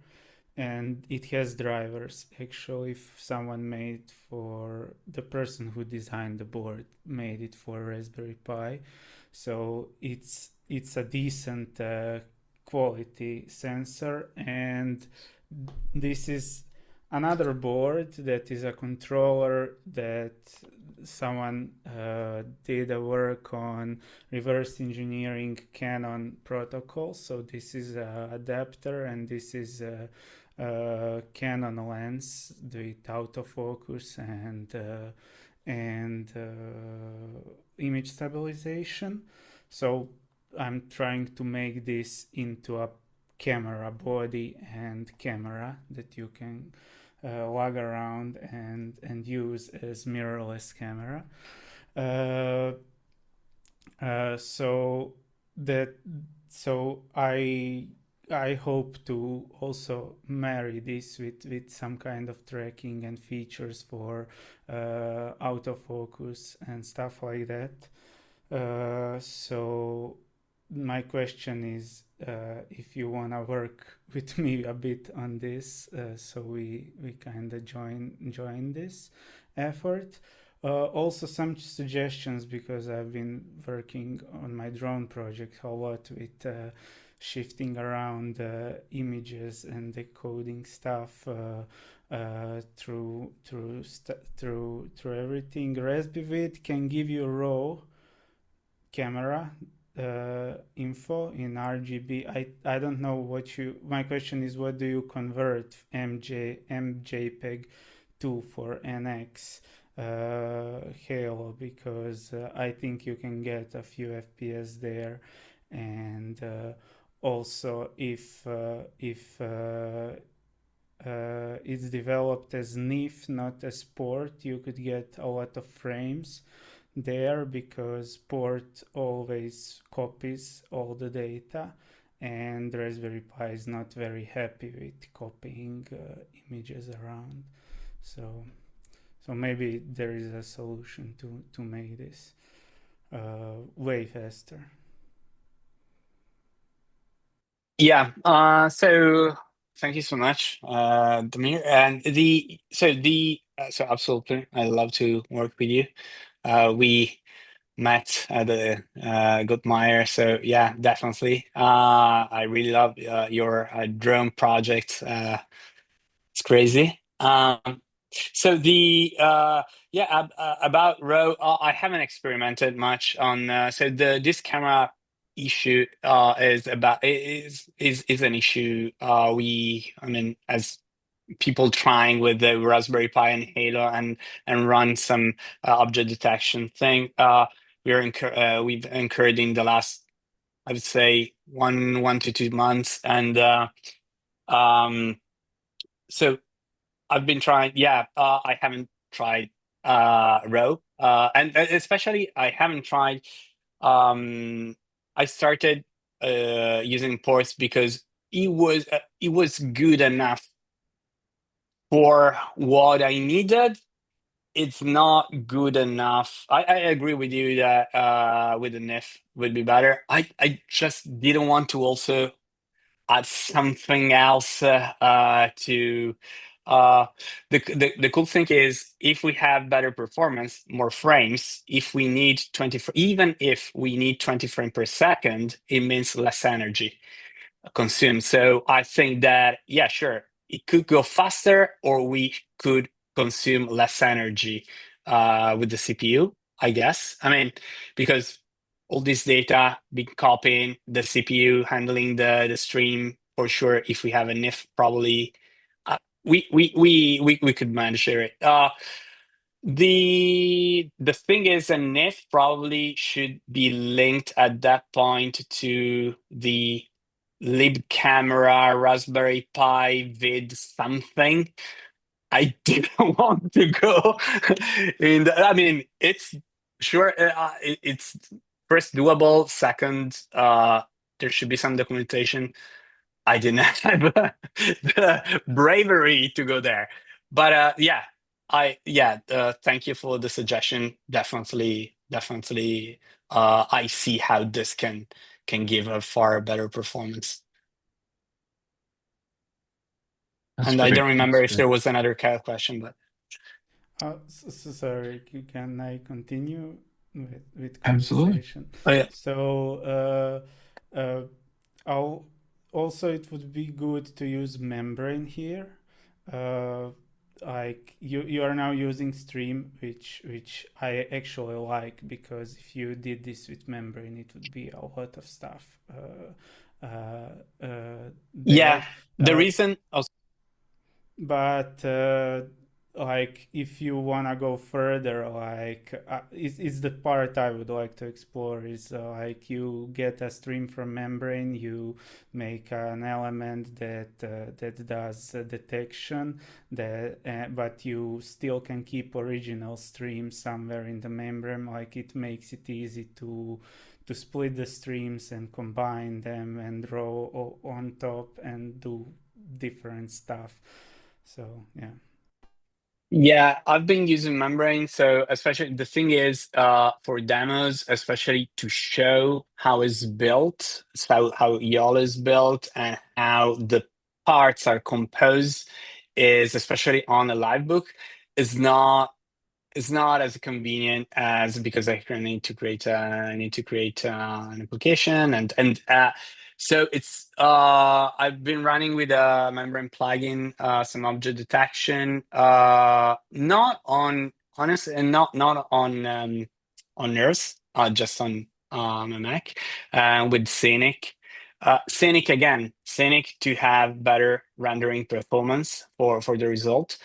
and it has drivers. Actually, if someone made for the person who designed the board made it for Raspberry Pi, so it's a decent quality sensor. And this is another board that is a controller that someone did a work on reverse engineering Canon protocols. So this is a adapter, and this is a Canon lens with autofocus and image stabilization. So I'm trying to make this into a camera body and camera that you can lug around and use as mirrorless camera. So I hope to also marry this with some kind of tracking and features for autofocus and stuff like that. So my question is if you want to work with me a bit on this, so we kind of join this effort. Also some suggestions, because I've been working on my drone project a lot with shifting around images and decoding stuff through everything. RaspberryPi can give you raw camera info in RGB. I don't know what you. My question is, what do you convert MJPEG to for NX Hailo? Because I think you can get a few FPS there, and also if it's developed as NIF, not as port, you could get a lot of frames there, because port always copies all the data, and Raspberry Pi is not very happy with copying images around. So maybe there is a solution to make this way faster. Yeah. So thank you so much, Damir. And so absolutely, I love to work with you. We met at the Guttmeyer, so yeah, definitely. I really love your drone project. It's crazy. So about RAW, I haven't experimented much on. So this camera issue is an issue. I mean, as people trying with the Raspberry Pi and Hailo and run some object detection thing. we've incurred in the last, I would say, 1 to 2 months. And so I've been trying. Yeah, I haven't tried Row, and especially I haven't tried. I started using Ports because it was good enough for what I needed. It's not good enough. I agree with you that with the NIF would be better. I just didn't want to also add something else to the cool thing is if we have better performance, more frames, if we need 20, even if we need 20 frames per second, it means less energy consumed. So I think that, yeah, sure, it could go faster or we could consume less energy with the CPU, I guess. I mean, because all this data being copying, the CPU handling the stream, for sure, if we have a NIF, probably we could manage it. The thing is, a NIF probably should be linked at that point to the lib camera, Raspberry Pi, vid something. I didn't want to go in. I mean, it's sure it's first doable. Second, there should be some documentation. I didn't have the bravery to go there, but yeah, thank you for the suggestion. Definitely, I see how this can give a far better performance. That's And I great. don't remember That's if there great. was another question, but Sorry, can I continue with Absolutely. conversation? oh yeah, So, I'll also it would be good to use membrane here. Like you are now using stream, which I actually like, because if you did this with membrane, it would be a lot of stuff yeah. there. The reason, oh, But like if you wanna go further, like is the part I would like to explore is like you get a stream from membrane, you make an element that does detection, but you still can keep original stream somewhere in the membrane. Like it makes it easy to split the streams and combine them and draw on top and do different stuff. So yeah. yeah, I've been using membrane. So especially the thing is, for demos, especially to show how it's built, so how YAL is built and how the parts are composed, is especially on a live book, is not it's not as convenient as, because I need to create an application, and so it's I've been running with a membrane plugin, some object detection, not on honestly, and not on Nurse, just on a Mac, with Scenic. Scenic to have better rendering performance for the result.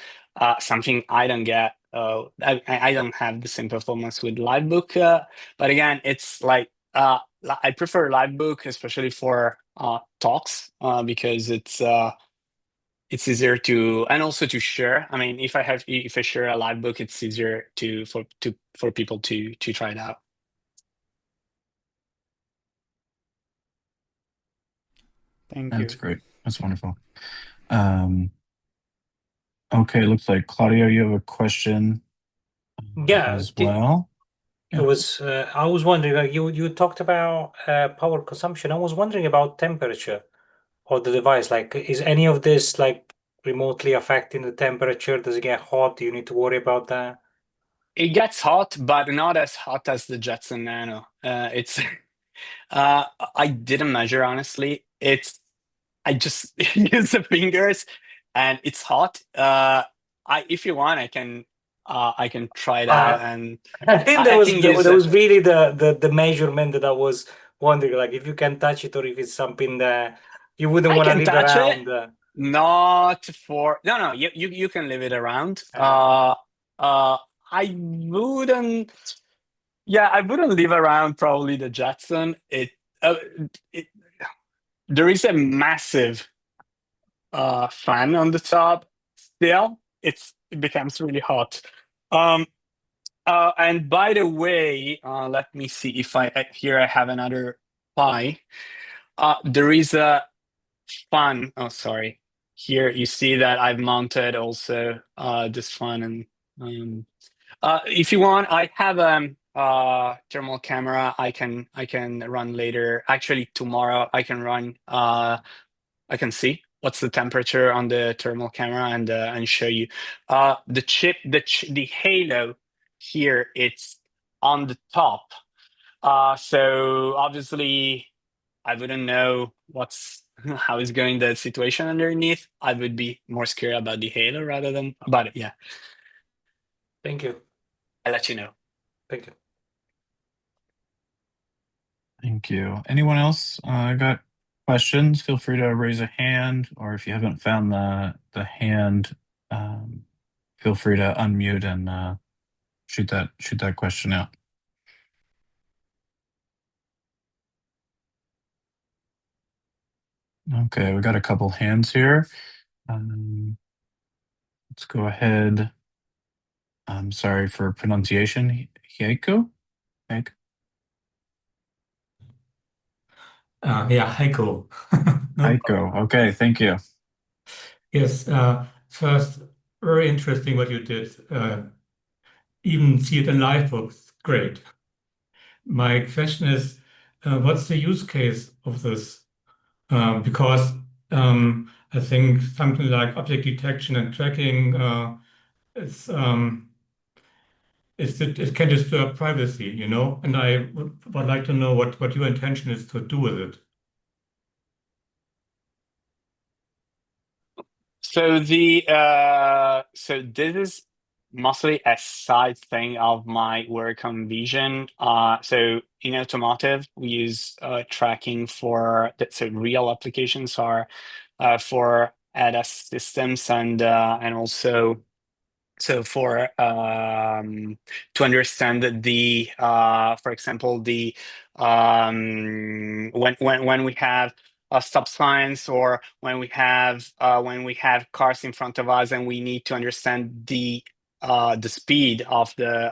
Something I don't get. I don't have the same performance with Livebook, but again, it's like I prefer Livebook, especially for talks, because it's easier to, and also to share. I mean, if I share a Livebook, it's easier for people to try it out. Thank That's you. great. That's wonderful. Okay, looks like Claudio, you have a question Yeah, as well. it was. I was wondering, like you talked about power consumption. I was wondering about temperature of the device. Like, is any of this like remotely affecting the temperature? Does it get hot? Do you need to worry about that? It gets hot, but not as hot as the Jetson Nano. It's I didn't measure, honestly. I just use the fingers, and it's hot. If you want, I can try it out, and I think I can use there was really the measurement that I was wondering, like if you can touch it or if it's something that you wouldn't I want to can leave touch it. around. Not for no. You can leave it around. I wouldn't. Yeah, I wouldn't leave around probably the Jetson. Uh, it there is a massive fan on the top. Still, it becomes really hot. And by the way, let me see if here I have another pie. There is a fan. Oh, sorry. Here you see that I've mounted also this fan, and if you want, I have thermal camera. I can run later. Actually, tomorrow I can run. I can see what's the temperature on the thermal camera and show you. The chip, the Hailo here, it's on the top. So obviously I wouldn't know what's how is going the situation underneath. I would be more scared about the Hailo rather than about it. Yeah, Thank you. I'll let you know. Thank you. Thank you. Anyone else got questions? Feel free to raise a hand, or if you haven't found the hand, feel free to unmute and shoot that question out. Okay, we got a couple hands here. Let's go ahead. I'm sorry for pronunciation. Heiko? Heiko? Yeah, Heiko. Heiko. Okay, thank you. Yes, first, very interesting what you did. Even see it in live looks great. My question is, what's the use case of this? Because I think something like object detection and tracking is it can disturb privacy, you know, and I would like to know what your intention is to do with it. So so this is mostly a side thing of my work on vision. So in automotive, we use tracking for so real applications are for ADAS systems and also so for to understand the for example the when we have stop signs or when we have cars in front of us and we need to understand the speed of the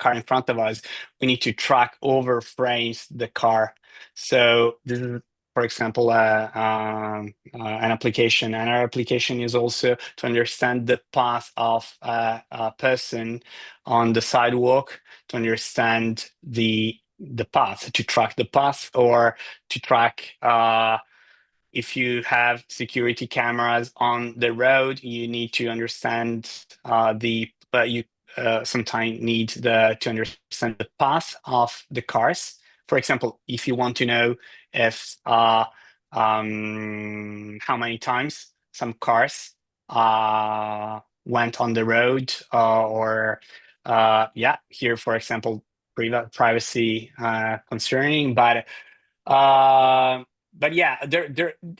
car in front of us, we need to track over frames the car. So this is, for example, an application. Another application is also to understand the path of a person on the sidewalk, to understand the path, to track the path, or to track if you have security cameras on the road, you need to understand you sometimes need to understand the path of the cars. For example, if you want to know if how many times some cars went on the road or yeah, here for example privacy concerning, but yeah,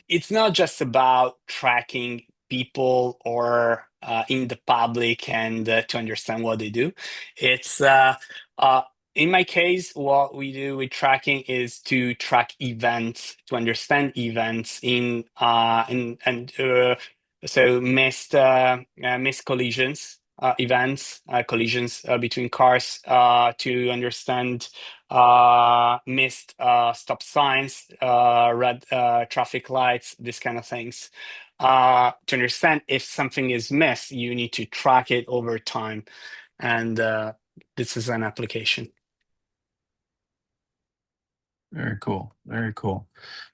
it's not just about tracking people or in the public and to understand what they do. It's in my case, what we do with tracking is to track events, to understand events so missed collisions, events, collisions between cars, to understand missed stop signs, red traffic lights, these kind of things. To understand if something is missed, you need to track it over time. And this is an application. Very cool. Very cool.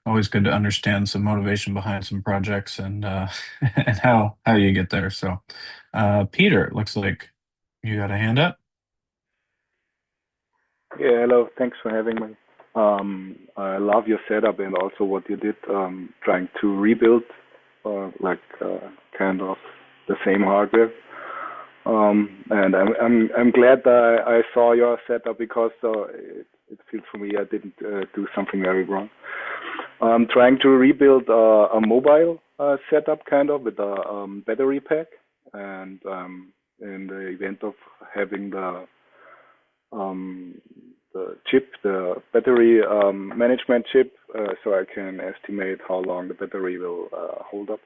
Always good to understand some motivation behind some projects and and how you get there. So, Peter, it looks like you got a hand up. Yeah, hello. Thanks for having me. I love your setup and also what you did, trying to rebuild, kind of the same hardware. And I'm glad that I saw your setup because it feels for me I didn't do something very wrong. I'm trying to rebuild a mobile setup kind of with a battery pack, and in the event of having the the chip, the battery management chip, so I can estimate how long the battery will hold up.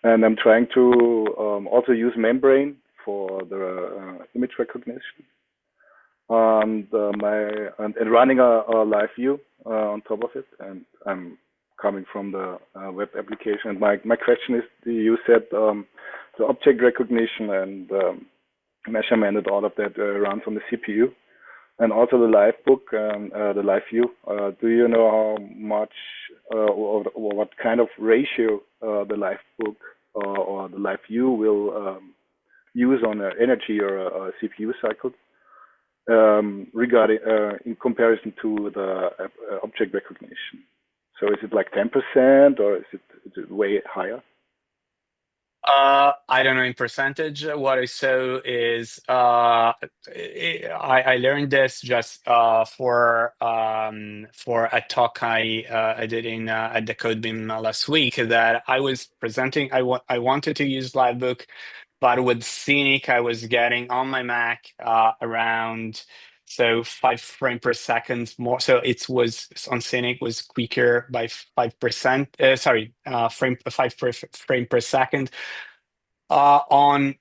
And I'm trying to also use membrane for the image recognition. And running a live view on top of it. And I'm coming from the web application. And my question is, you said the object recognition and measurement and all of that runs on the CPU. And also the live book, the live view. Do you know how much or what kind of ratio the live book or the live view will use on energy or a CPU cycle regarding in comparison to the object recognition? So is it like 10% or is it way higher? I don't know in percentage. What I saw is I learned this just for a talk I did in at the CodeBeam last week, that I was presenting. I wanted to use Livebook, but with Scenic I was getting on my Mac around 5 frames per second more. So it was on Scenic was quicker by 5%. Sorry, 5 frame per second. On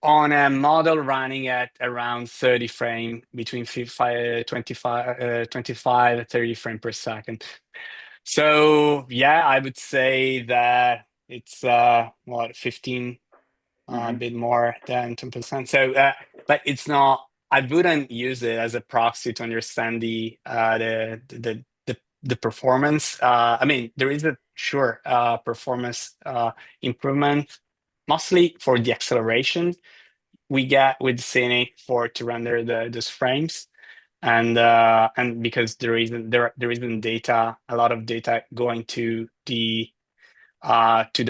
a model running at around 30 frame, between 25 and 30 frame per second. So yeah, I would say that it's 15, a bit more than 10%. So but it's not, I wouldn't use it as a proxy to understand the performance. I mean, there is a performance improvement, mostly for the acceleration we get with Scenic to render those frames, and because there isn't data, a lot of data going to the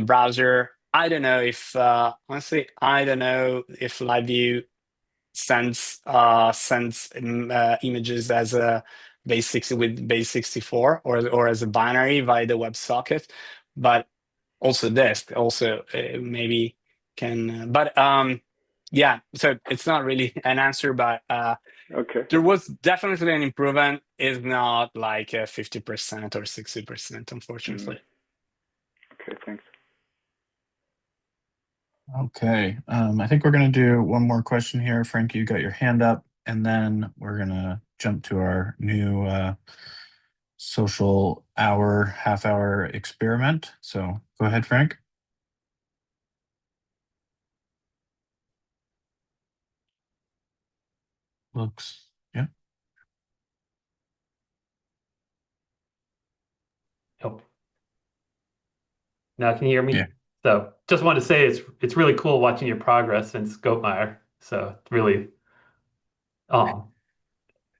browser. I don't know if honestly, I don't know if LiveView sends images as a with base 64 or as a binary via the WebSocket, but also disk also maybe can. But yeah, so it's not really an answer, but okay, there was definitely an improvement. It's not like 50% or 60%, unfortunately. Okay, thanks. Okay, I think we're going to do one more question here. Frank, you got your hand up, and then we're going to jump to our new social hour, half-hour experiment. So go ahead, Frank. Looks, yeah. Oh. Now can you hear me? Yeah. So just wanted to say it's really cool watching your progress since Goatmeyer. So it's really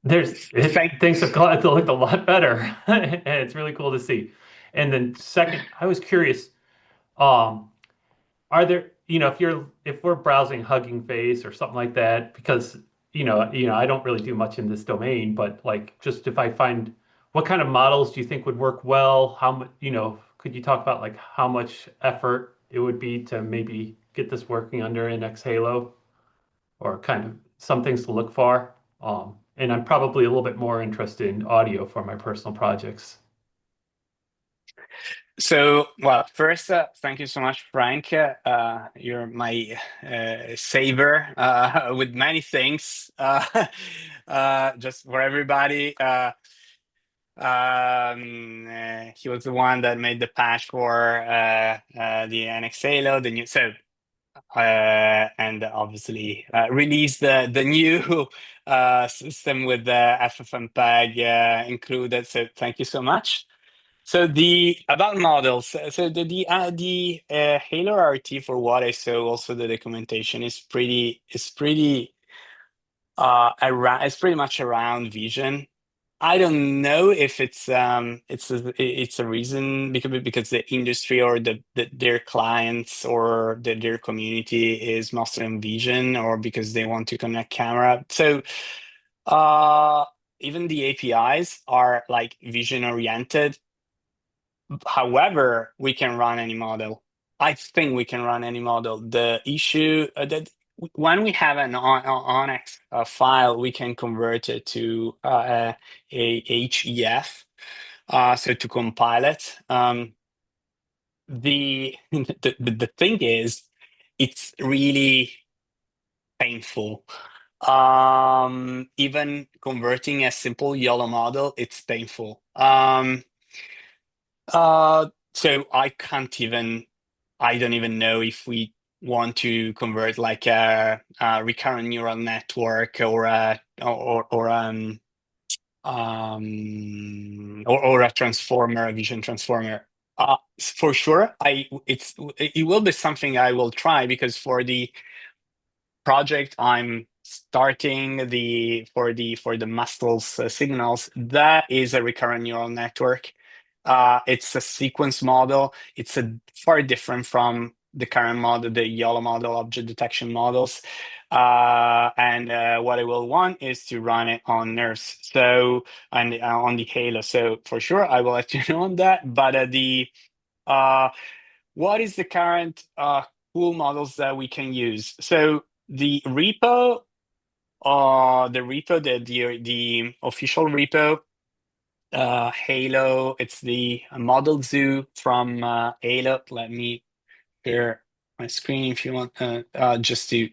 things have looked a lot better, and it's really cool to see. And then second, I was curious, are there, if we're browsing Hugging Face or something like that, because I don't really do much in this domain, but like just if I find, what kind of models do you think would work well? How much, could you talk about like how much effort it would be to maybe get this working under Index Halo, or kind of some things to look for? And I'm probably a little bit more interested in audio for my personal projects. So, well, first, thank you so much, Frank. You're my saver with many things, just for everybody. He was the one that made the patch for the NX Halo, the new, and obviously released the new system with the FFmpeg included. So thank you so much. So about models, so the Hailo RT, for what I saw, also the documentation is pretty around, it's pretty much around vision. I don't know if it's a reason because the industry or their clients or their community is mostly on vision, or because they want to connect camera. So even the APIs are like vision oriented. However, we can run any model. I think we can run any model. The issue that when we have an ONNX file, we can convert it to a HEF, so to compile it. The thing is, it's really painful. Even converting a simple YOLO model, it's painful. So I don't even know if we want to convert like a recurrent neural network or a transformer, a vision transformer. For sure, it will be something I will try, because for the project I'm starting for the muscles signals, that is a recurrent neural network. It's a sequence model. It's far different from the current model, the YOLO model, object detection models. And what I will want is to run it on nerves, so and on the Hailo. So for sure, I will let you know on that. But what is the current cool models that we can use? So the repo, the official repo, Hailo, it's the model zoo from Hailo. Let me share my screen if you want, just to.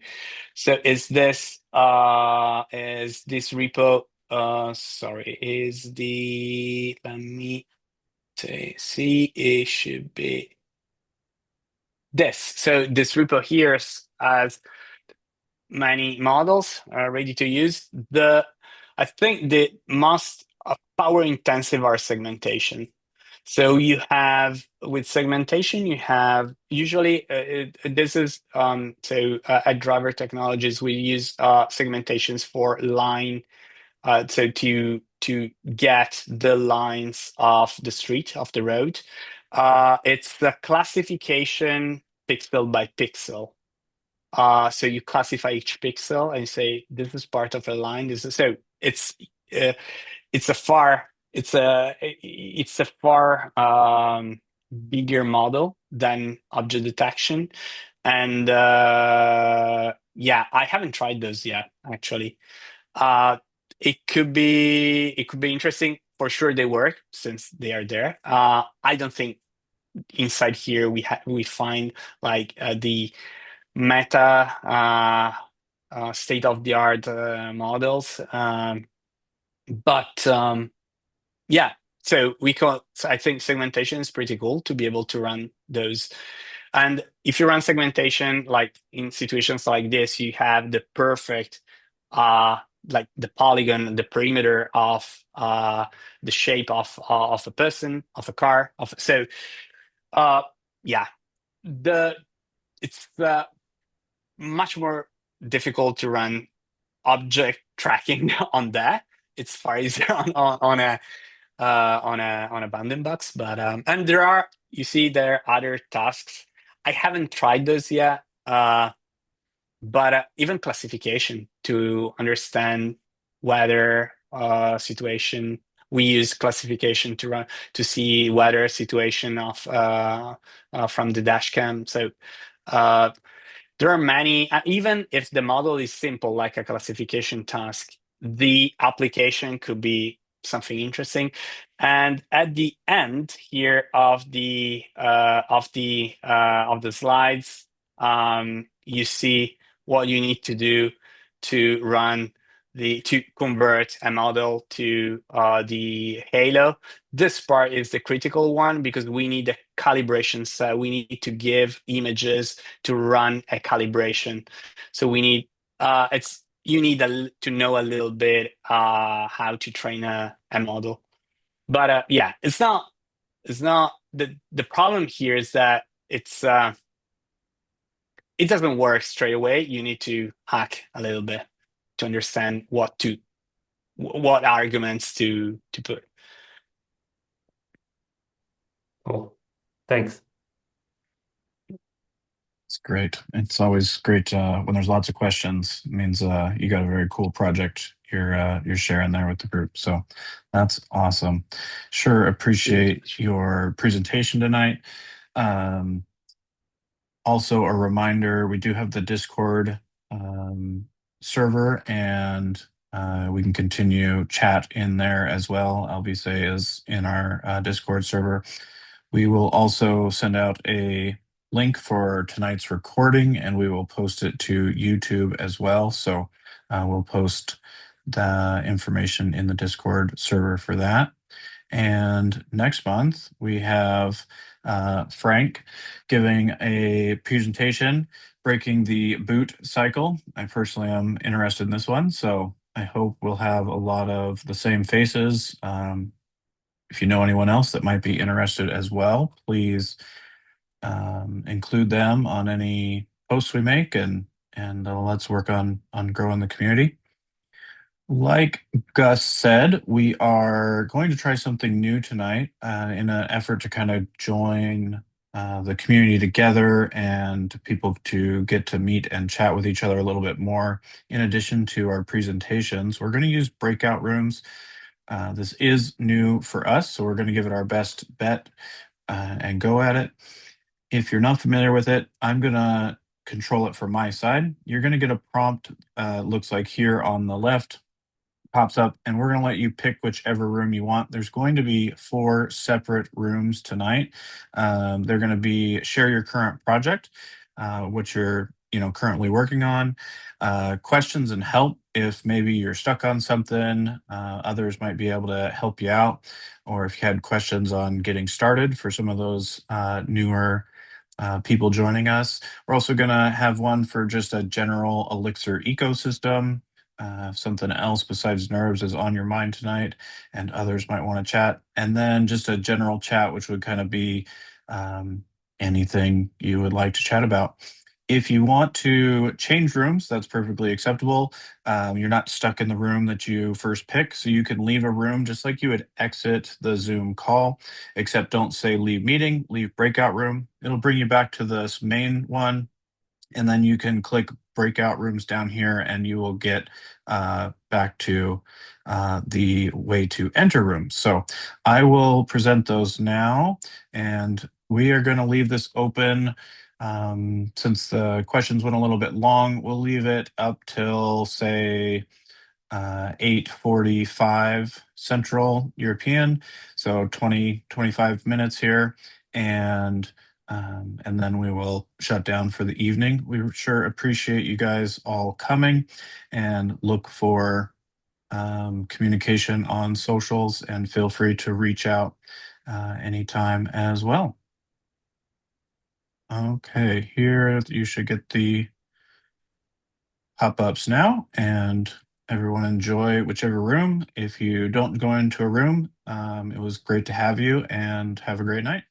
So is this repo? Sorry, let me see. It should be this. So this repo here has many models ready to use. I think the most power intensive are segmentation. So you have, with segmentation, you have usually this is at Driver Technologies we use segmentations for line, so to get the lines of the street, of the road. It's the classification pixel by pixel. So you classify each pixel and say this is part of a line. So it's a far bigger model than object detection, and yeah, I haven't tried those yet actually. It could be interesting. For sure they work since they are there. I don't think inside here we find like the meta state-of-the-art models, but yeah, so I think segmentation is pretty cool to be able to run those. And if you run segmentation, like in situations like this, you have the perfect like the polygon, the perimeter of the shape of a person, of a car, so yeah, it's much more difficult to run object tracking on that. It's far easier on a bounding box, but and there are other tasks. I haven't tried those yet, but even classification to understand weather situation. We use classification to see weather situation of from the dash cam. So there are many, even if the model is simple, like a classification task, the application could be something interesting. And at the end here of the slides, you see what you need to do to convert a model to the Hailo. This part is the critical one because we need a calibration set. We need to give images to run a calibration. So we need you need to know a little bit how to train a model. But yeah, it's not the problem here is that it doesn't work straight away. You need to hack a little bit to understand what arguments to put. Cool. Thanks. It's great. It's always great when there's lots of questions. It means you got a very cool project you're sharing there with the group. So that's awesome. Sure, appreciate your presentation tonight. Also, a reminder: we do have the Discord server, and we can continue chat in there as well. Alvise is in our Discord server. We will also send out a link for tonight's recording, and we will post it to YouTube as well. So we'll post the information in the Discord server for that. And next month, we have Frank giving a presentation breaking the boot cycle. I personally am interested in this one, so I hope we'll have a lot of the same faces. If you know anyone else that might be interested as well, please include them on any posts we make, and let's work on growing the community. Like Gus said, we are going to try something new tonight in an effort to kind of join the community together and people to get to meet and chat with each other a little bit more. In addition to our presentations, we're going to use breakout rooms. This is new for us, so we're going to give it our best bet and go at it. If you're not familiar with it, I'm going to control it from my side. You're going to get a prompt, looks like here on the left, pops up, and we're going to let you pick whichever room you want. There's going to be 4 separate rooms tonight. They're going to be share your current project, which you're currently working on, questions and help if maybe you're stuck on something. Others might be able to help you out, or if you had questions on getting started for some of those newer people joining us. We're also going to have one for just a general Elixir ecosystem. If something else besides nerves is on your mind tonight and others might want to chat. And then just a general chat, which would kind of be anything you would like to chat about. If you want to change rooms, that's perfectly acceptable. You're not stuck in the room that you first pick, so you can leave a room just like you would exit the Zoom call, except don't say leave meeting, leave breakout room. It'll bring you back to this main one, and then you can click breakout rooms down here and you will get back to the way to enter rooms. So I will present those now, and we are going to leave this open. Since the questions went a little bit long, we'll leave it up till, say, 8:45 Central European, so 25 minutes here, and then we will shut down for the evening. We sure appreciate you guys all coming, and look for communication on socials, and feel free to reach out anytime as well. Okay, here you should get the pop-ups now, and everyone enjoy whichever room. If you don't go into a room, it was great to have you, and have a great night.